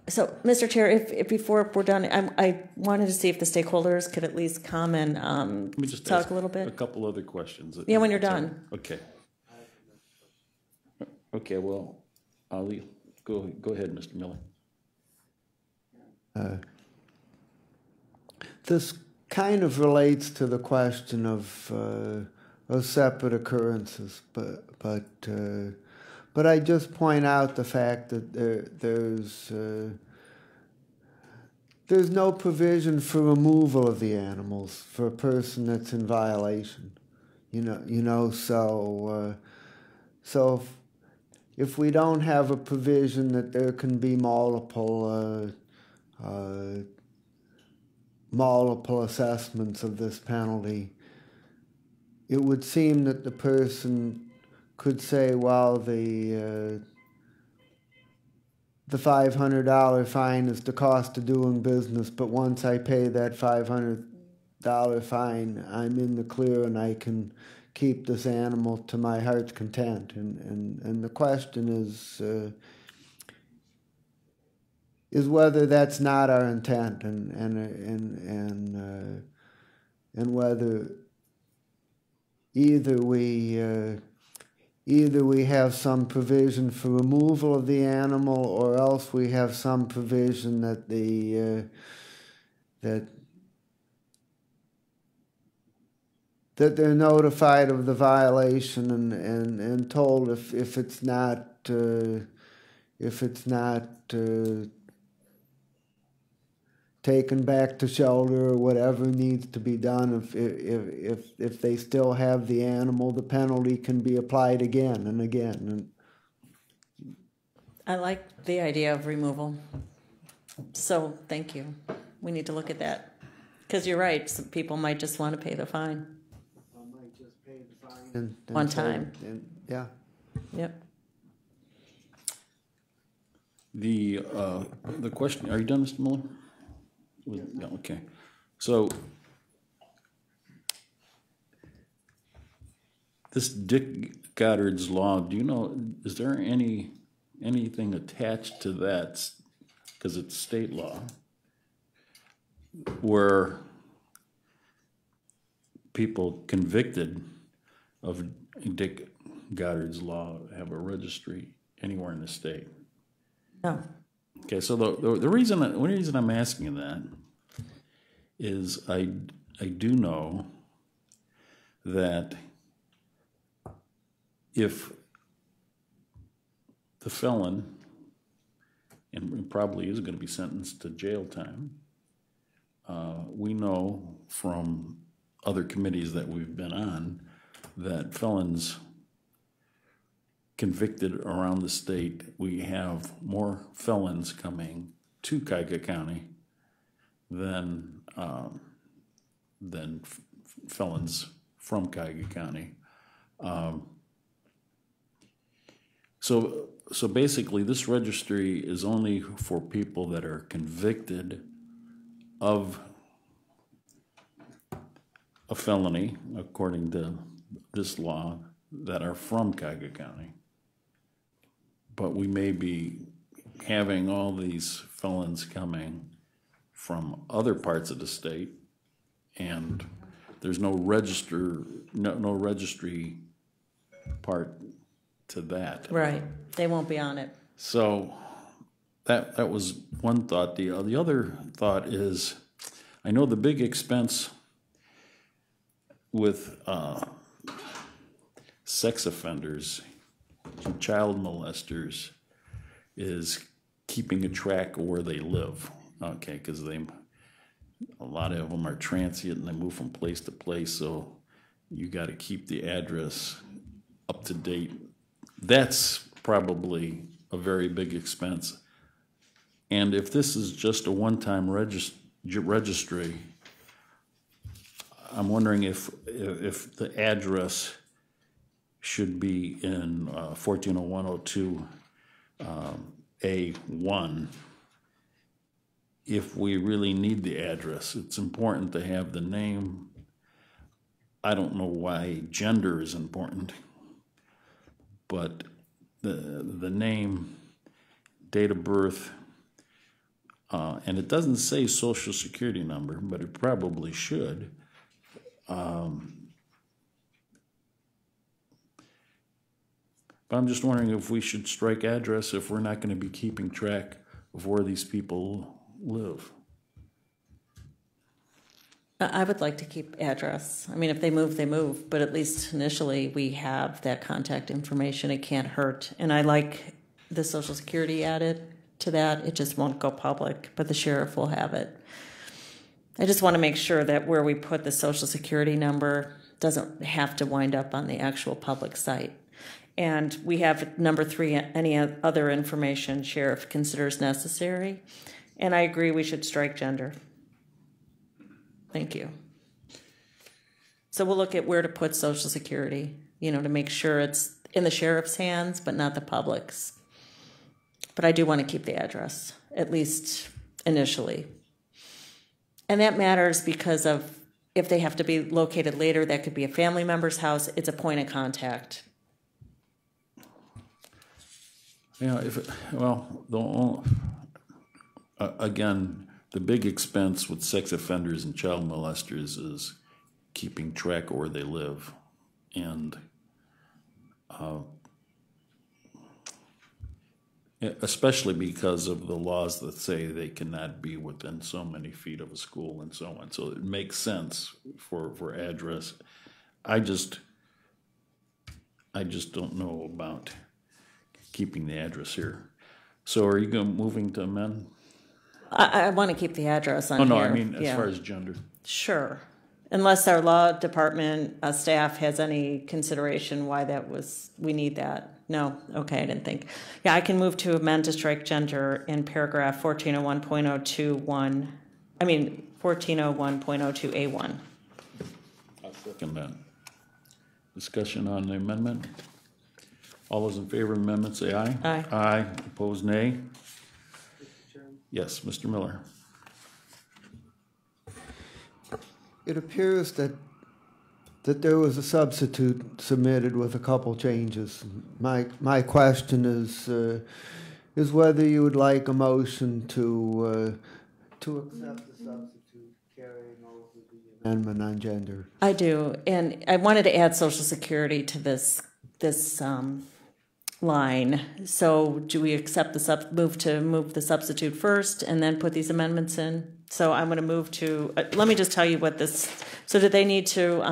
So, Mr. Chair, if before we're done, I wanted to see if the stakeholders could at least come and Let me just talk ask a little bit. a couple other questions. Yeah, when you're done. Okay. Okay, well, I'll go ahead, Mr. Miller. This kind of relates to the question of separate occurrences, but I just point out the fact that there's no provision for removal of the animals for a person that's in violation. So if we don't have a provision that there can be multiple assessments of this penalty, it would seem that the person could say, well, the the $500 fine is the cost of doing business, but once I pay that $500 fine, I'm in the clear and I can keep this animal to my heart's content. And the question is whether that's not our intent, and whether either we have some provision for removal of the animal, or else we have some provision that that they're notified of the violation and told if it's not taken back to shelter or whatever needs to be done. If they still have the animal, the penalty can be applied again and again. I like the idea of removal. So thank you. We need to look at that. Because you're right, some people might just want to pay the fine. I might just pay the fine one time. Yeah. Yep. The question, are you done, Mr. Miller? No, okay. So this Dick Goddard's law, do you know, is there anything attached to that, because it's state law, where people convicted of Dick Goddard's law have a registry anywhere in the state? No. Okay, so the reason I'm asking that is I do know that if the felon, and probably is going to be sentenced to jail time, we know from other committees that we've been on that felons convicted around the state, we have more felons coming to Cuyahoga County than felons from Cuyahoga County. So basically, this registry is only for people that are convicted of a felony, according to this law, that are from Cuyahoga County. But we may be having all these felons coming from other parts of the state, and there's no registry part to that. Right. They won't be on it. So that was one thought. The other thought is, I know the big expense with sex offenders, child molesters, is keeping a track of where they live. Okay, because a lot of them are transient and they move from place to place, so you got to keep the address up to date. That's probably a very big expense. And if this is just a one-time registry, I'm wondering if the address should be in 140102 A1. If we really need the address, it's important to have the name. I don't know why gender is important, but the name, date of birth, and it doesn't say social security number, but it probably should. But I'm just wondering if we should strike address if we're not going to be keeping track of where these people live. I would like to keep address. I mean, if they move, they move. But at least initially we have that contact information. It can't hurt. And I like the Social Security added to that. It just won't go public, but the sheriff will have it. I just want to make sure that where we put the Social Security number doesn't have to wind up on the actual public site. And we have number 3, any other information sheriff considers necessary. And I agree we should strike gender. Thank you. So we'll look at where to put Social Security, to make sure it's in the sheriff's hands, but not the public's. But I do want to keep the address, at least initially. And that matters because of if they have to be located later, that could be a family member's house. It's a point of contact. Yeah, again, the big expense with sex offenders and child molesters is keeping track of where they live. And especially because of the laws that say they cannot be within so many feet of a school and so on. So it makes sense for address. I just don't know about keeping the address here. So are you moving to amend? I want to keep the address on here. I mean as far as gender. Sure. Unless our law department staff has any consideration why we need that. No? Okay, I didn't think. Yeah, I can move to amend to strike gender in paragraph 1401.021. 1401.02A1. I'll second that. Discussion on the amendment. All those in favor of the amendment say aye. Aye. Aye. Opposed, nay. Yes, Mr. Miller. It appears that there was a substitute submitted with a couple changes. My question is whether you would like a motion to accept the substitute carrying over the amendment on gender. I do, and I wanted to add Social Security to this line. So do we accept the move the substitute first and then put these amendments in? So I'm going to move to, let me just tell you what this, so do they need to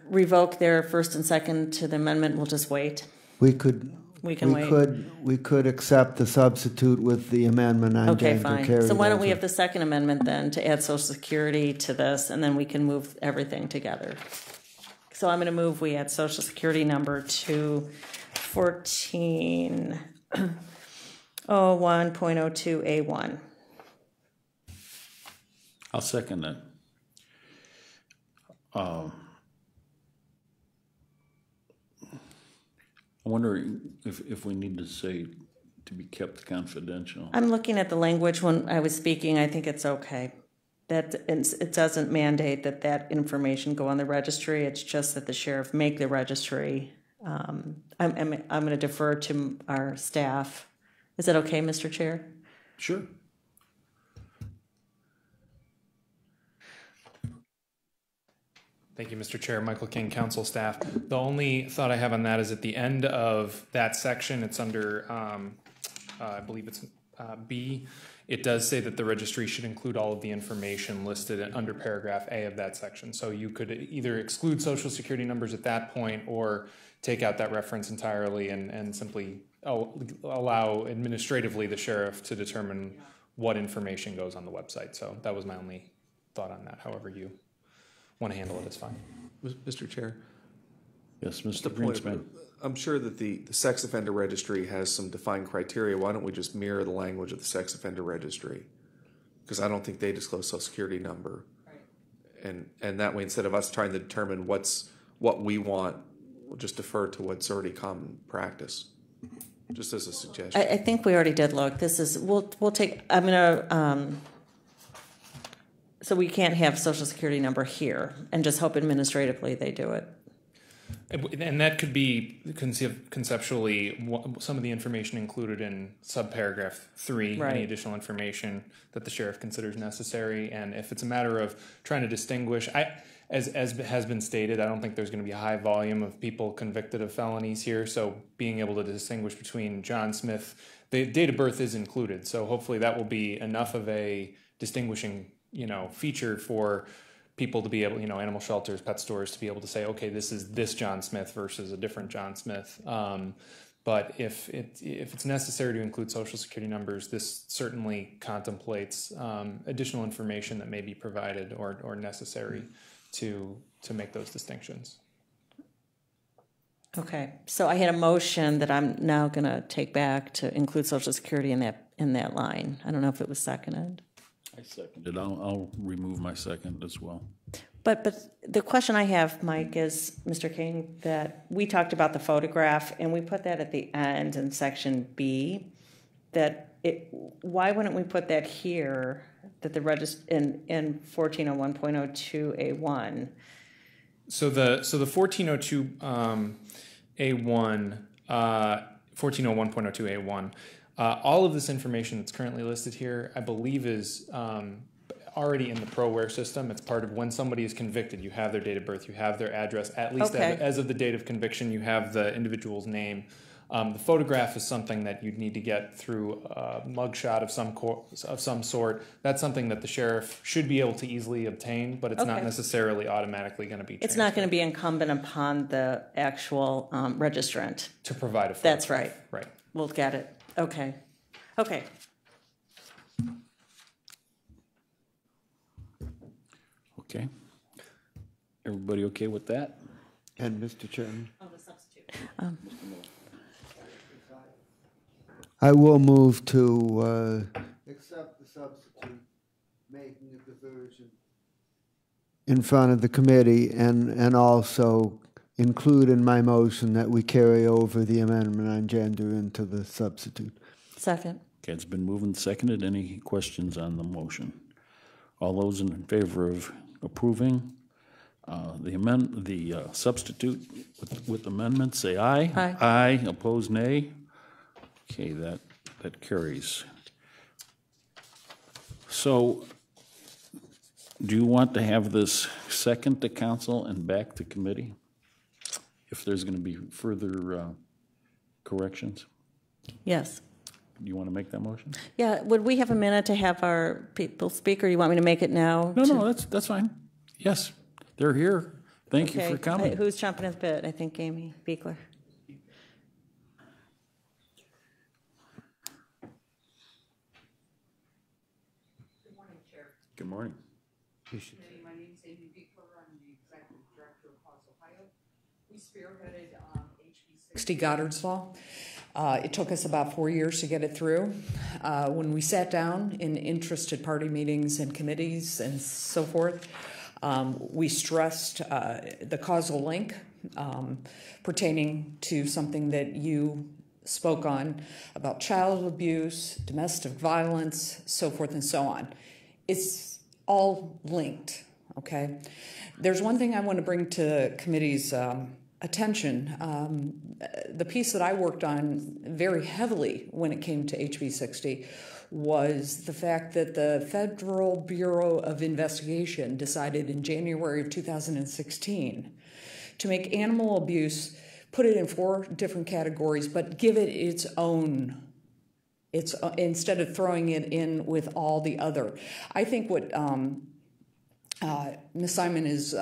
revoke their first and second to the amendment? We'll just wait. We could wait. We could accept the substitute with the amendment on okay, gender fine. carried So why don't we over. have the second amendment then to add Social Security to this, and then we can move everything together. So I'm going to move we add Social Security number to 1401.02A1. I'll second that. I wonder if we need to say to be kept confidential. I'm looking at the language when I was speaking. I think it's okay. That it doesn't mandate that information go on the registry. It's just that the sheriff make the registry. I'm going to defer to our staff. Is that okay, Mr. Chair? Sure. Thank you, Mr. Chair. Michael King, council staff. The only thought I have on that is at the end of that section, it's under, I believe it's B. It does say that the registry should include all of the information listed under paragraph A of that section. So you could either exclude social security numbers at that point or take out that reference entirely and simply allow administratively the sheriff to determine what information goes on the website. So that was my only thought on that. However you want to handle it, it's fine. Mr. Chair. Yes, Mr. Point Greenspan. I'm sure that the sex offender registry has some defined criteria. Why don't we just mirror the language of the sex offender registry? Because I don't think they disclose social security number. Right. And that way, instead of us trying to determine what we want, we'll just defer to what's already common practice. Just as a suggestion. I think we already did look. This is, we'll take, I'm going to, so we can't have social security number here and just hope administratively they do it. And that could be conceptually some of the information included in subparagraph 3, right. Any additional information that the sheriff considers necessary. And if it's a matter of trying to distinguish, as has been stated, I don't think there's going to be a high volume of people convicted of felonies here. So being able to distinguish between John Smith, the date of birth is included. So hopefully that will be enough of a distinguishing, feature for people to be able, animal shelters, pet stores, to be able to say, okay, this is this John Smith versus a different John Smith. But if it's necessary to include social security numbers, this certainly contemplates additional information that may be provided or necessary to make those distinctions. Okay, so I had a motion that I'm now going to take back to include social security in that line. I don't know if it was seconded. I second it. I'll remove my second as well. But the question I have, Mike, is, Mr. King, that we talked about the photograph, and we put that at the end in section B, why wouldn't we put that here, that the in 1401.02A1? So the 1402 A1, 1401.02A1, all of this information that's currently listed here, I believe, is already in the ProWare system. It's part of when somebody is convicted. You have their date of birth, you have their address, at least as of the date of conviction, you have the individual's name. The photograph is something that you'd need to get through a mugshot of some sort. That's something that the sheriff should be able to easily obtain, but it's not necessarily automatically going to be transferred. It's not going to be incumbent upon the actual registrant to provide a photograph. That's right. Right. We'll get it. Okay. Okay. Okay. Everybody okay with that? And Mr. Chairman? Oh, the substitute. I will move to accept the substitute, making a diversion in front of the committee, and also include in my motion that we carry over the amendment on gender into the substitute. Second. Okay, it's been moved and seconded. Any questions on the motion? All those in favor of approving the substitute with amendments, say aye. Aye. Aye. Opposed, nay. Okay, that carries. So, do you want to have this second to council and back to committee if there's going to be further corrections? Yes. Do you want to make that motion? Yeah. Would we have a minute to have our people speak, or you want me to make it now? No, that's fine. Yes, they're here. Thank you for coming. Who's chomping at the bit? I think Amy Beekler. Good morning. My name is Amy Beekler. I'm the Executive Director of Cause Ohio. We spearheaded HB60 Goddard's Law. It took us about 4 years to get it through. When we sat down in interested party meetings and committees and so forth, we stressed the causal link pertaining to something that you spoke on about child abuse, domestic violence, so forth and so on. It's all linked, okay? There's one thing I want to bring to committee's attention. The piece that I worked on very heavily when it came to HB 60 was the fact that the Federal Bureau of Investigation decided in January of 2016 to make animal abuse, put it in 4 different categories, but give it its own. Instead of throwing it in with all the other. I think what Ms. Simon is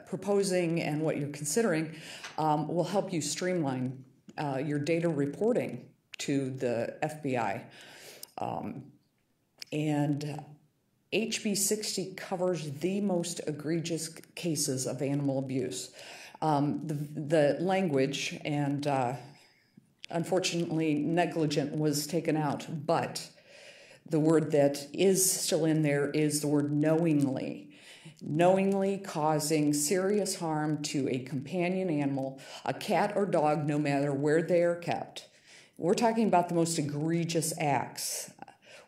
proposing and what you're considering will help you streamline your data reporting to the FBI. And HB 60 covers the most egregious cases of animal abuse. The language and unfortunately, negligent was taken out, but the word that is still in there is the word knowingly. Knowingly causing serious harm to a companion animal, a cat or dog, no matter where they are kept. We're talking about the most egregious acts.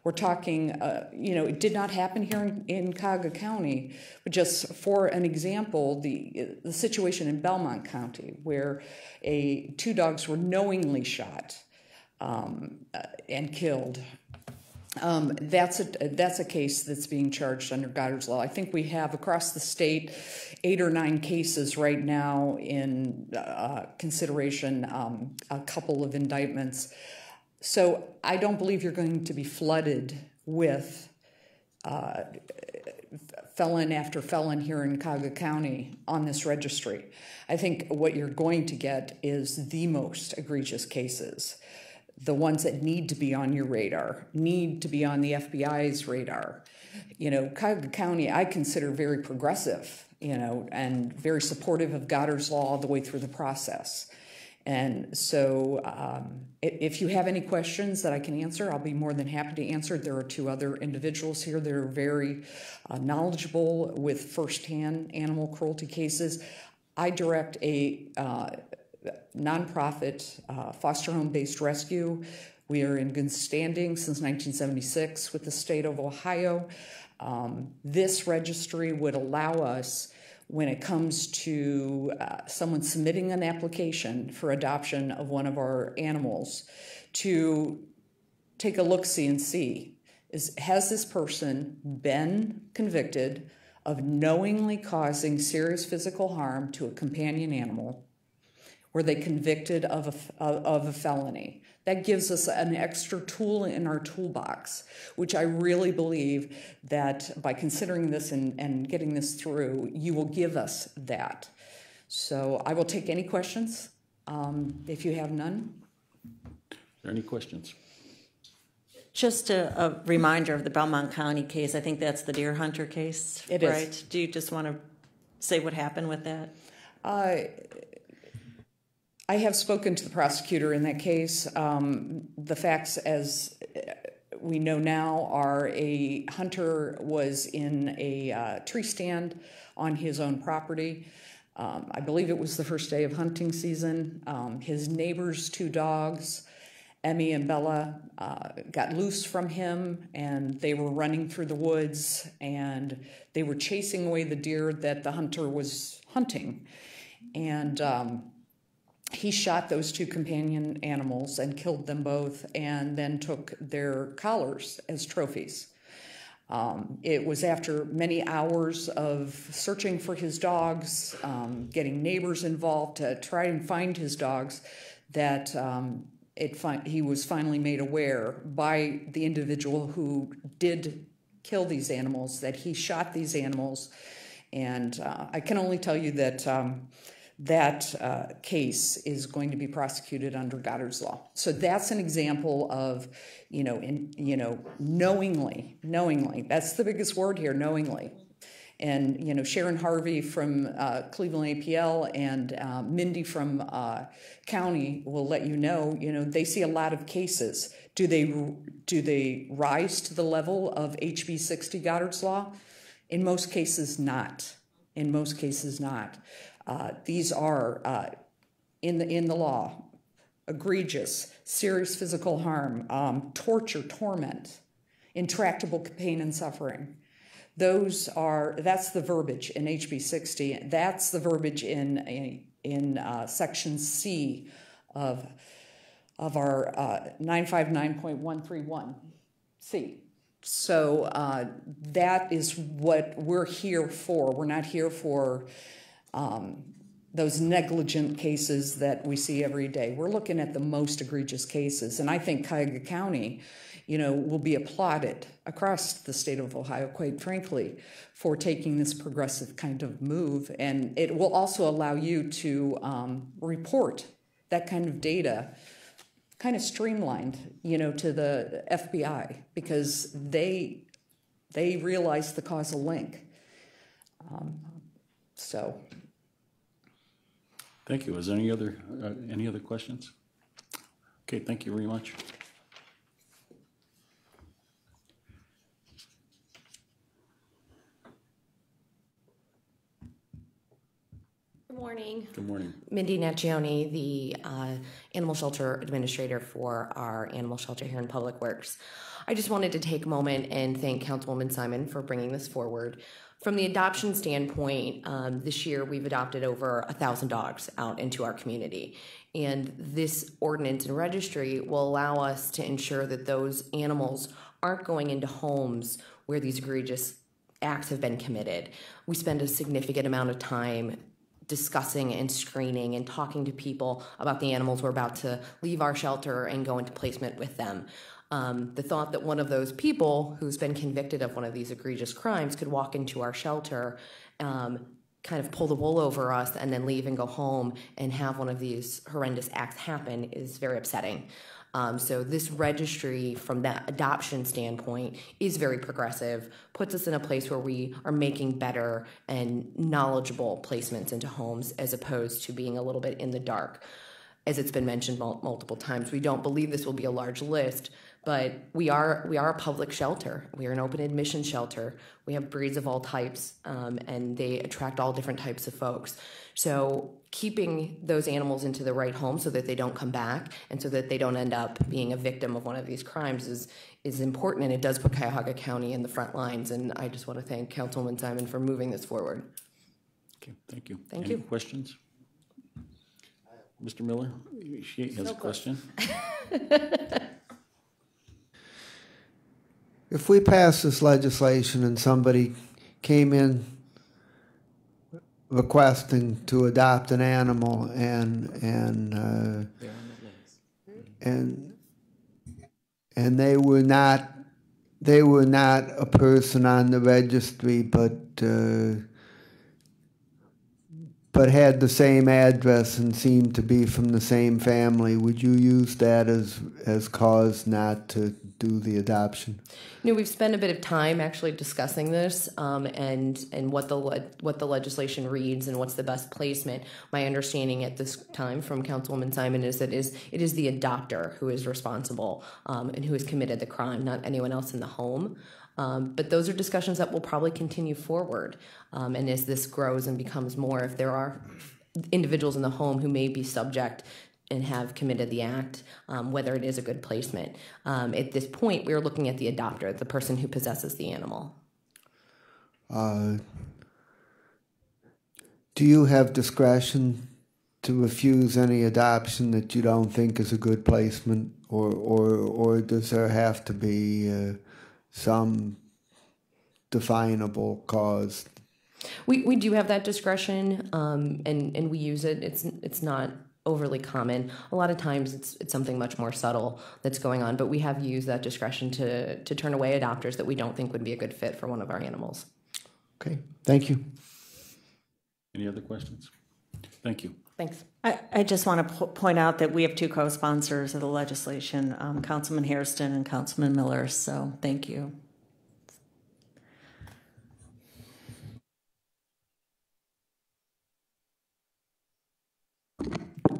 We're talking, it did not happen here in Cuyahoga County, but just for an example, the situation in Belmont County where 2 dogs were knowingly shot and killed. That's a case that's being charged under Goddard's Law. I think we have across the state 8 or 9 cases right now in consideration, a couple of indictments. So I don't believe you're going to be flooded with felon after felon here in Cuyahoga County on this registry. I think what you're going to get is the most egregious cases, the ones that need to be on your radar, need to be on the FBI's radar. Cuyahoga County I consider very progressive, and very supportive of Goddard's Law all the way through the process. And so if you have any questions that I can answer, I'll be more than happy to answer. There are two other individuals here that are very knowledgeable with firsthand animal cruelty cases. I direct a nonprofit foster home-based rescue. We are in good standing since 1976 with the state of Ohio. This registry would allow us, when it comes to someone submitting an application for adoption of one of our animals, to take a look-see and see, has this person been convicted of knowingly causing serious physical harm to a companion animal? Were they convicted of a felony? That gives us an extra tool in our toolbox, which I really believe that by considering this and getting this through, you will give us that. So I will take any questions if you have none. Are there any questions? Just a reminder of the Belmont County case. I think that's the deer hunter case, It is. right? Do you just want to say what happened with that? I have spoken to the prosecutor in that case. The facts, as we know now, are a hunter was in a tree stand on his own property. I believe it was the first day of hunting season. His neighbor's two dogs, Emmy and Bella, got loose from him, and they were running through the woods, and they were chasing away the deer that the hunter was hunting. And he shot those two companion animals and killed them both, and then took their collars as trophies. It was after many hours of searching for his dogs, getting neighbors involved to try and find his dogs, that he was finally made aware by the individual who did kill these animals that he shot these animals. And I can only tell you that that case is going to be prosecuted under Goddard's law. So that's an example of, knowingly, that's the biggest word here, knowingly. And, Sharon Harvey from Cleveland APL and Mindy from county will let you know, they see a lot of cases. Do they rise to the level of HB 60 Goddard's law? In most cases, not. In most cases, not. These are, in the law, egregious, serious physical harm, torture, torment, intractable pain and suffering. That's the verbiage in HB 60. That's the verbiage in Section C of our 959.131C. So that is what we're here for. We're not here for those negligent cases that we see every day. We're looking at the most egregious cases, and I think Cuyahoga County, will be applauded across the state of Ohio, quite frankly, for taking this progressive kind of move. And it will also allow you to report that kind of data kind of streamlined, to the FBI, because they realize the causal link. Thank you. Is there any other questions? Okay, thank you very much. Good morning. Good morning. Mindy Naccioni, the animal shelter administrator for our animal shelter here in Public Works. I just wanted to take a moment and thank Councilwoman Simon for bringing this forward. From the adoption standpoint, this year we've adopted over 1,000 dogs out into our community. And this ordinance and registry will allow us to ensure that those animals aren't going into homes where these egregious acts have been committed. We spend a significant amount of time discussing and screening and talking to people about the animals we're about to leave our shelter and go into placement with them. The thought that one of those people who's been convicted of one of these egregious crimes could walk into our shelter, kind of pull the wool over us and then leave and go home and have one of these horrendous acts happen is very upsetting. So this registry, from that adoption standpoint, is very progressive, puts us in a place where we are making better and knowledgeable placements into homes as opposed to being a little bit in the dark. as it's been mentioned multiple times. We don't believe this will be a large list, but we are a public shelter. We are an open admission shelter. We have breeds of all types, and they attract all different types of folks. So keeping those animals into the right home so that they don't come back and so that they don't end up being a victim of one of these crimes is important, and it does put Cuyahoga County in the front lines. And I just want to thank Councilwoman Simon for moving this forward. Okay, thank you. Thank Any you. questions? Mr. Miller, she has a question. If we pass this legislation and somebody came in requesting to adopt an animal and they were not a person on the registry, but had the same address and seemed to be from the same family, would you use that as cause not to do the adoption? You know, we've spent a bit of time actually discussing this and what the legislation reads and what's the best placement. My understanding at this time from Councilwoman Simon is that it is the adopter who is responsible and who has committed the crime, not anyone else in the home. But those are discussions that will probably continue forward. And as this grows and becomes more, if there are individuals in the home who may be subject and have committed the act, whether it is a good placement. At this point, we're looking at the adopter, the person who possesses the animal. Do you have discretion to refuse any adoption that you don't think is a good placement, or does there have to be some definable cause? We do have that discretion, and we use it. It's not overly common. A lot of times it's something much more subtle that's going on, but we have used that discretion to turn away adopters that we don't think would be a good fit for one of our animals. Okay, thank you. Any other questions? Thank you. Thanks. I just want to point out that we have two co-sponsors of the legislation, Councilman Hairston and Councilman Miller, so thank you.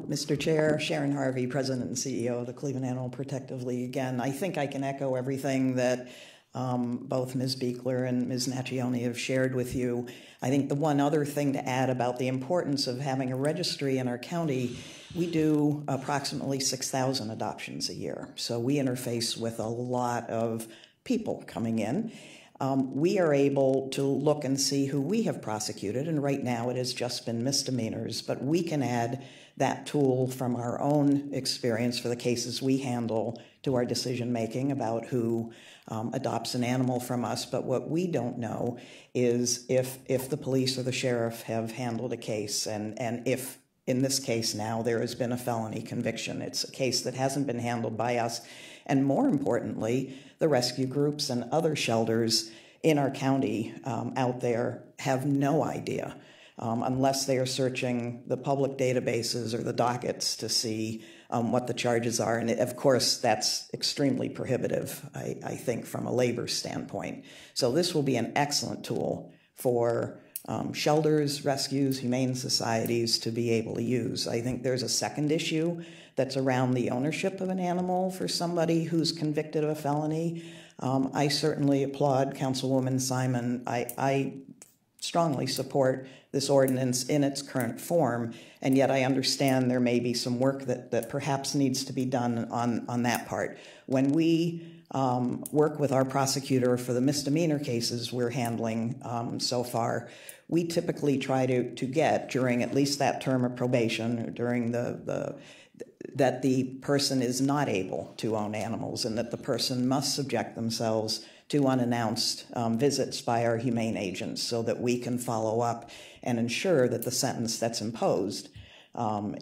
Mr. Chair, Sharon Harvey, President and CEO of the Cleveland Animal Protective League. Again, I think I can echo everything that both Ms. Beekler and Ms. Naccioni have shared with you. I think the one other thing to add about the importance of having a registry in our county, we do approximately 6,000 adoptions a year. So we interface with a lot of people coming in. We are able to look and see who we have prosecuted, and right now it has just been misdemeanors, but we can add that tool from our own experience for the cases we handle to our decision making about who adopts an animal from us. But what we don't know is if the police or the sheriff have handled a case, and if in this case now there has been a felony conviction. It's a case that hasn't been handled by us. And more importantly, the rescue groups and other shelters in our county out there have no idea unless they are searching the public databases or the dockets to see what the charges are. And of course, that's extremely prohibitive, I think, from a labor standpoint. So this will be an excellent tool for shelters, rescues, humane societies to be able to use. I think there's a second issue that's around the ownership of an animal for somebody who's convicted of a felony. I certainly applaud Councilwoman Simon. I strongly support this ordinance in its current form, and yet I understand there may be some work that perhaps needs to be done on that part. When we work with our prosecutor for the misdemeanor cases we're handling so far, we typically try to get, during at least that term of probation, or during that the person is not able to own animals and that the person must subject themselves to unannounced visits by our humane agents so that we can follow up and ensure that the sentence that's imposed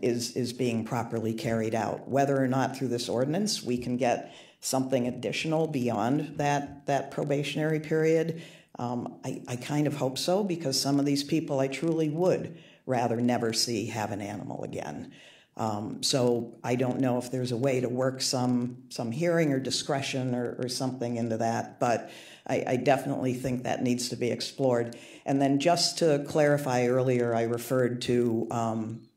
is being properly carried out. Whether or not through this ordinance we can get something additional beyond that probationary period, I kind of hope so, because some of these people I truly would rather never see have an animal again. So I don't know if there's a way to work some hearing or discretion or something into that. But I definitely think that needs to be explored. And then just to clarify, earlier I referred to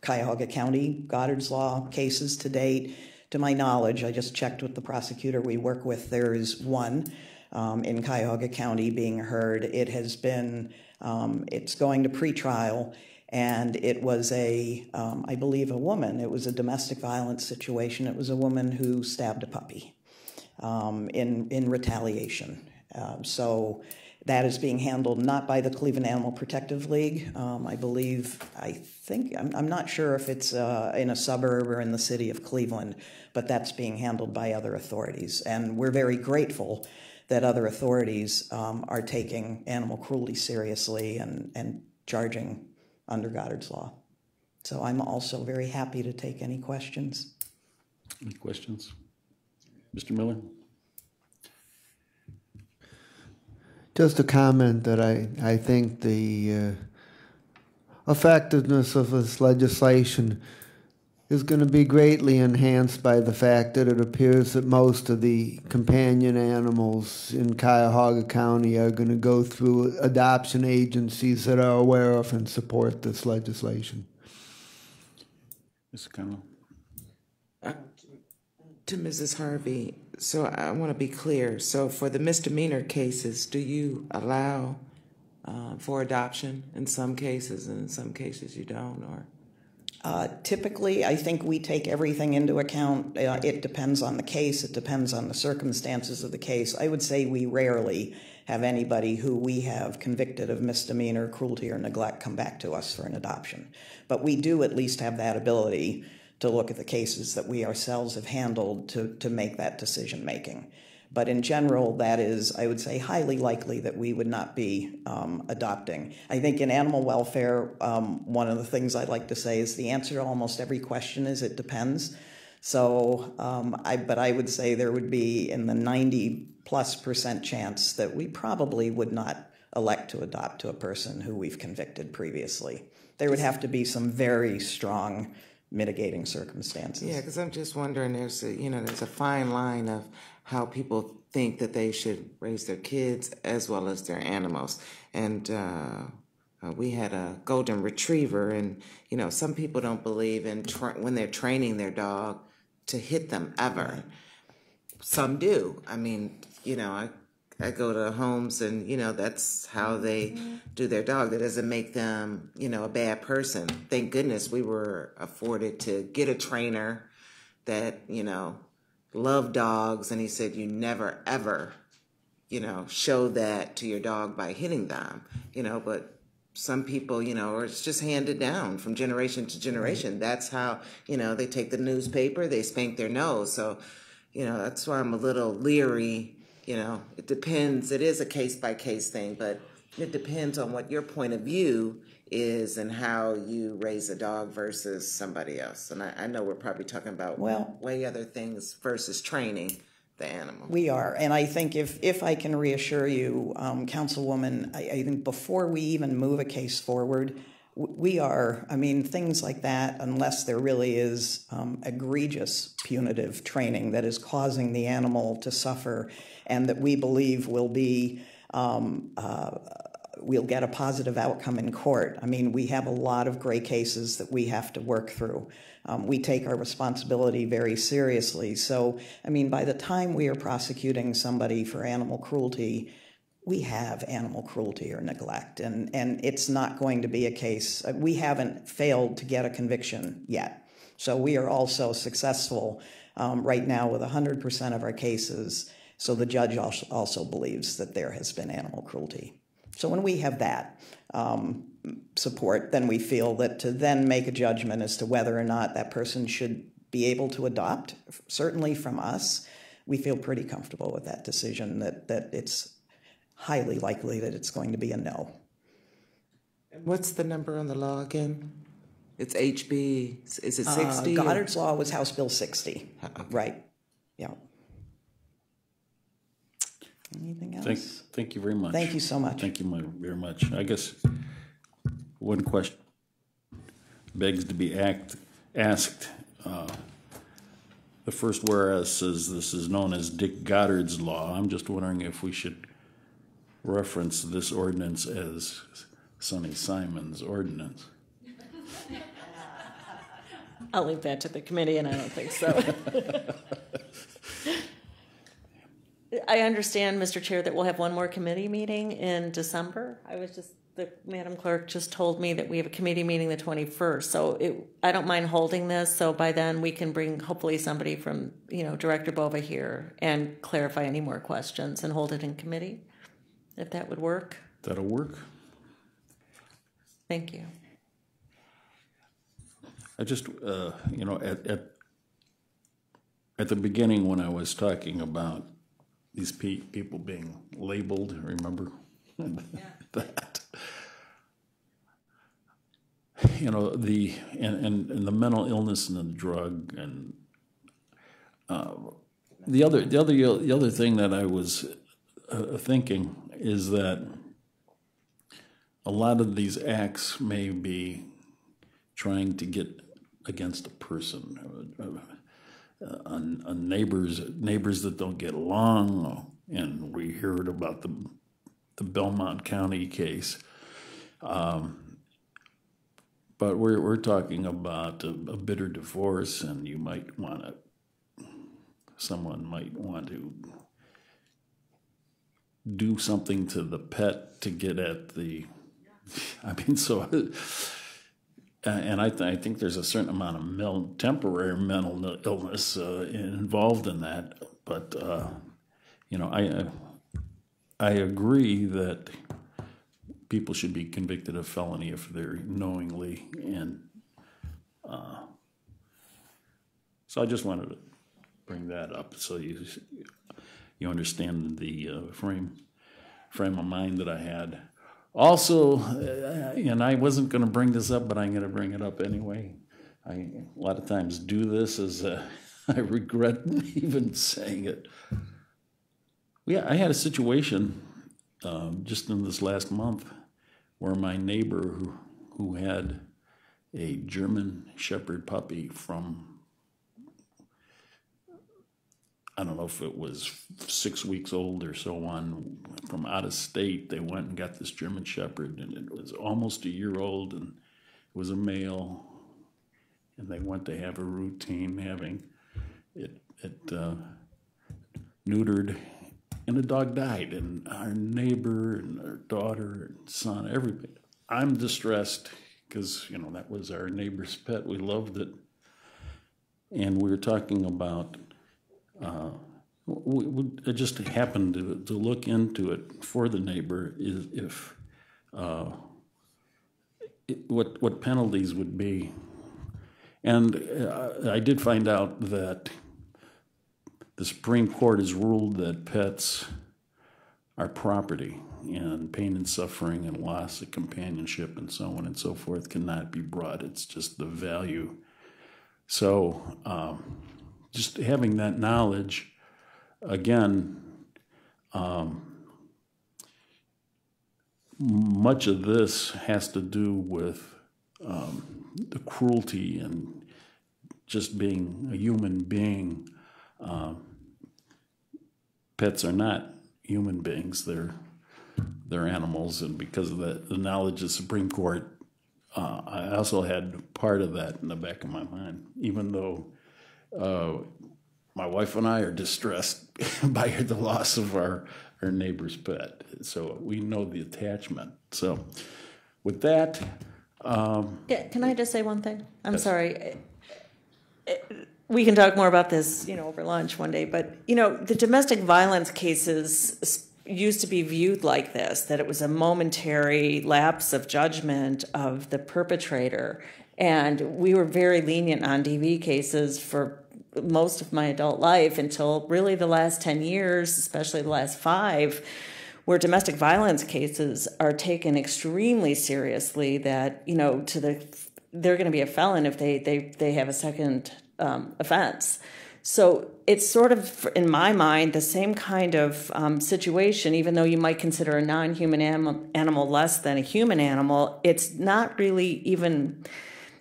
Cuyahoga County Goddard's Law cases to date. To my knowledge, I just checked with the prosecutor we work with, there is one in Cuyahoga County being heard. It has been, it's going to pretrial, and it was I believe a woman. It was a domestic violence situation. It was a woman who stabbed a puppy in retaliation. So that is being handled not by the Cleveland Animal Protective League. I think, I'm not sure if it's in a suburb or in the city of Cleveland, but that's being handled by other authorities. And we're very grateful that other authorities are taking animal cruelty seriously and charging under Goddard's Law. So I'm also very happy to take any questions. Any questions? Mr. Miller? Just a comment that I think the effectiveness of this legislation is going to be greatly enhanced by the fact that it appears that most of the companion animals in Cuyahoga County are going to go through adoption agencies that are aware of and support this legislation. Mr. Connell? To Mrs. Harvey, so I want to be clear. So for the misdemeanor cases, do you allow for adoption in some cases, and in some cases you don't, or? Typically, I think we take everything into account. It depends on the case. It depends on the circumstances of the case. I would say we rarely have anybody who we have convicted of misdemeanor, cruelty, or neglect come back to us for an adoption. But we do at least have that ability to look at the cases that we ourselves have handled to make that decision making. But in general, that is, I would say, highly likely that we would not be adopting. I think in animal welfare, one of the things I'd like to say is the answer to almost every question is it depends. So, but I would say there would be in the 90+% chance that we probably would not elect to adopt to a person who we've convicted previously. There would have to be some very strong mitigating circumstances. Yeah, because I'm just wondering, there's a fine line of how people think that they should raise their kids as well as their animals. And we had a golden retriever, and some people don't believe in when they're training their dog to hit them ever. Some do. I mean, I go to homes and, that's how they do their dog. That doesn't make them, a bad person. Thank goodness we were afforded to get a trainer that, loved dogs. And he said, you never, ever, show that to your dog by hitting them, but some people, or it's just handed down from generation to generation. That's how, they take the newspaper, they spank their nose. So, that's why I'm a little leery. It depends. It is a case-by-case thing, but it depends on what your point of view is and how you raise a dog versus somebody else. And I know we're probably talking about way other things versus training the animal. We are. And I think if I can reassure you, Councilwoman, I think before we even move a case forward, we are, things like that, unless there really is egregious punitive training that is causing the animal to suffer and that we believe will be, we'll get a positive outcome in court. We have a lot of gray cases that we have to work through. We take our responsibility very seriously. So, by the time we are prosecuting somebody for animal cruelty, we have animal cruelty or neglect, and it's not going to be a case. We haven't failed to get a conviction yet. So we are also successful right now with 100% of our cases. So the judge also believes that there has been animal cruelty. So when we have that support, then we feel that to then make a judgment as to whether or not that person should be able to adopt, certainly from us, we feel pretty comfortable with that decision, that it's highly likely that it's going to be a no. And what's the number on the law again? It's HB, is it 60? Goddard's Law was House Bill 60. Okay. Right. Yeah. Anything else? Thank you very much. Thank you so much. Thank you very much. I guess one question begs to be asked. The first whereas says this is known as Dick Goddard's Law. I'm just wondering if we should reference this ordinance as Sonny Simon's ordinance. I'll leave that to the committee, and I don't think so. I understand, Mr. Chair, that we'll have one more committee meeting in December. The Madam Clerk just told me that we have a committee meeting the 21st, so I don't mind holding this, so by then we can bring hopefully somebody from, Director Bova here and clarify any more questions and hold it in committee, if that would work. That'll work. Thank you. I just, at the beginning when I was talking about these people being labeled, remember? Yeah. That. The mental illness and the drug and the other thing that I was thinking is that a lot of these acts may be trying to get against a person, on neighbors that don't get along, and we heard about the Belmont County case. But we're talking about a bitter divorce, and someone might want to do something to the pet to get at the, and I think there's a certain amount of temporary mental illness involved in that. But, I agree that people should be convicted of felony if they're knowingly, and so I just wanted to bring that up so you understand the frame of mind that I had. Also, and I wasn't going to bring this up, but I'm going to bring it up anyway. I a lot of times do this as I regret even saying it. Yeah, I had a situation just in this last month where my neighbor who had a German Shepherd puppy from, I don't know if it was 6 weeks old or so on, from out of state, they went and got this German Shepherd, and it was almost a year old, and it was a male, and they went to have a routine having it neutered, and the dog died, and our neighbor and our daughter and son, everybody. I'm distressed because, that was our neighbor's pet. We loved it. And we were talking about, I just happened to look into it for the neighbor, if what penalties would be. And I did find out that the Supreme Court has ruled that pets are property, and pain and suffering and loss of companionship and so on and so forth cannot be brought. It's just the value. So just having that knowledge, again, much of this has to do with the cruelty and just being a human being. Pets are not human beings; they're animals, and because of the knowledge of the Supreme Court, I also had part of that in the back of my mind, even though my wife and I are distressed by the loss of our neighbor's pet. So we know the attachment. So with that... can I just say one thing? I'm yes. Sorry. We can talk more about this, over lunch one day. But, the domestic violence cases used to be viewed like this, that it was a momentary lapse of judgment of the perpetrator. And we were very lenient on DV cases for most of my adult life until really the last 10 years, especially the last 5, where domestic violence cases are taken extremely seriously, that, they're going to be a felon if they have a second offense. So it's sort of, in my mind, the same kind of situation. Even though you might consider a non-human animal less than a human animal, it's not really even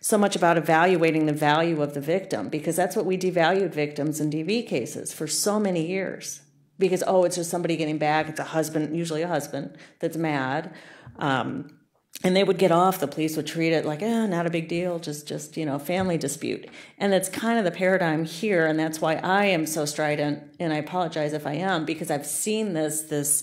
so much about evaluating the value of the victim, because that's what we devalued victims in DV cases for so many years. because, oh, it's just somebody getting back. It's a husband, usually a husband, that's mad. And they would get off, the police would treat it like, not a big deal, just a family dispute. And that's kind of the paradigm here, and that's why I am so strident, and I apologize if I am, because I've seen this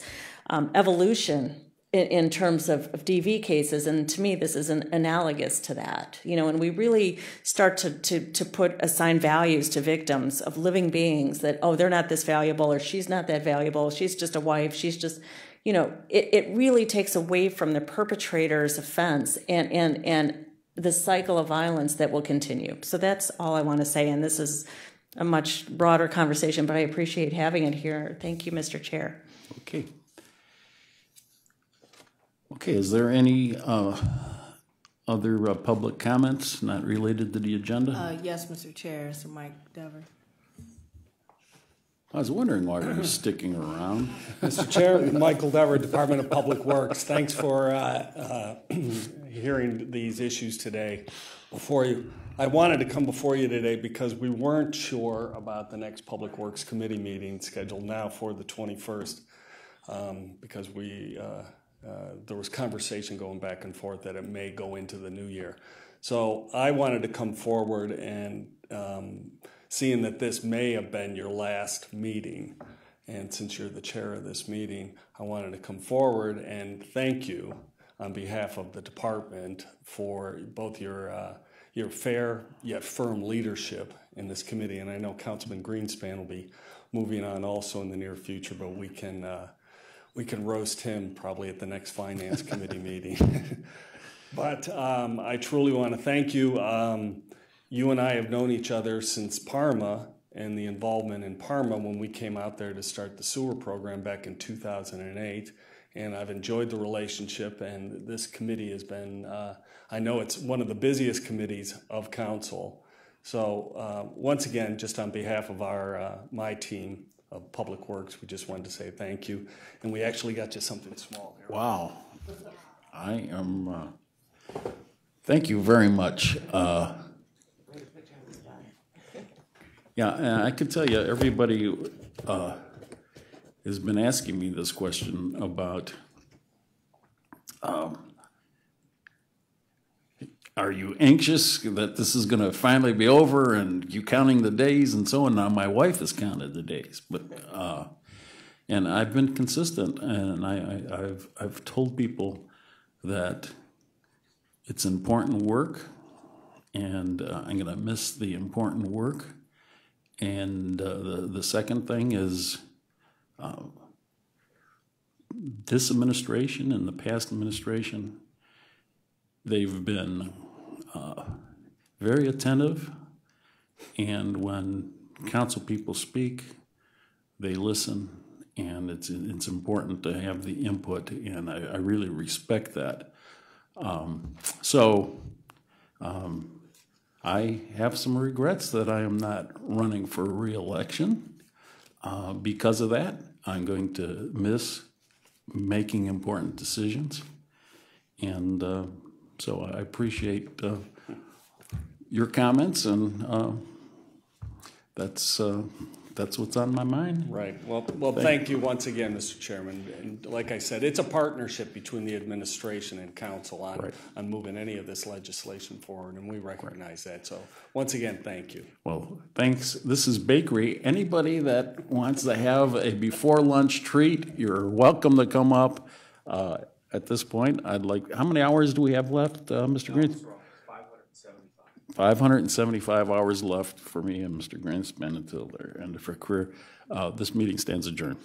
evolution in terms of DV cases, and to me this is analogous to that. And we really start to put assigned values to victims of living beings that, oh, they're not this valuable, or she's not that valuable, she's just a wife, she's just... it really takes away from the perpetrator's offense and the cycle of violence that will continue. So that's all I want to say, and this is a much broader conversation, but I appreciate having it here. Thank you, Mr. Chair. Okay. Okay, is there any other public comments not related to the agenda? Yes, Mr. Chair, Sir Mike Dever. I was wondering why you were sticking around. Mr. Chair, Michael Dever, Department of Public Works. Thanks for hearing these issues today before you. I wanted to come before you today because we weren't sure about the next Public Works Committee meeting scheduled now for the 21st because there was conversation going back and forth that it may go into the new year. So I wanted to come forward and seeing that this may have been your last meeting, and since you're the chair of this meeting, I wanted to come forward and thank you on behalf of the department for both your fair yet firm leadership in this committee. And I know Councilman Greenspan will be moving on also in the near future, but we can roast him probably at the next Finance Committee meeting. But I truly want to thank you. You and I have known each other since Parma and the involvement in Parma when we came out there to start the sewer program back in 2008. And I've enjoyed the relationship, and this committee has been, I know it's one of the busiest committees of council. So once again, just on behalf of my team of Public Works, we just wanted to say thank you. And we actually got you something small here. Wow. I am, thank you very much. Yeah, and I can tell you, everybody has been asking me this question about, are you anxious that this is going to finally be over, and you counting the days and so on? Now my wife has counted the days, but and I've been consistent, and I've told people that it's important work, and I'm going to miss the important work. And the second thing is this administration and the past administration, they've been very attentive, and when council people speak, they listen, and it's important to have the input, and I really respect that. I have some regrets that I am not running for re-election. Because of that, I'm going to miss making important decisions. And so I appreciate your comments, and that's what's on my mind. Right. Well, thank you once again, Mr. Chairman. And like I said, it's a partnership between the administration and council on moving any of this legislation forward, and we recognize that. So once again, thank you. Well, thanks. This is Bakery. Anybody that wants to have a before lunch treat, you're welcome to come up. At this point, how many hours do we have left, Mr. Green? 575 hours left for me and Mr. Greenspan until their end of her career. This meeting stands adjourned.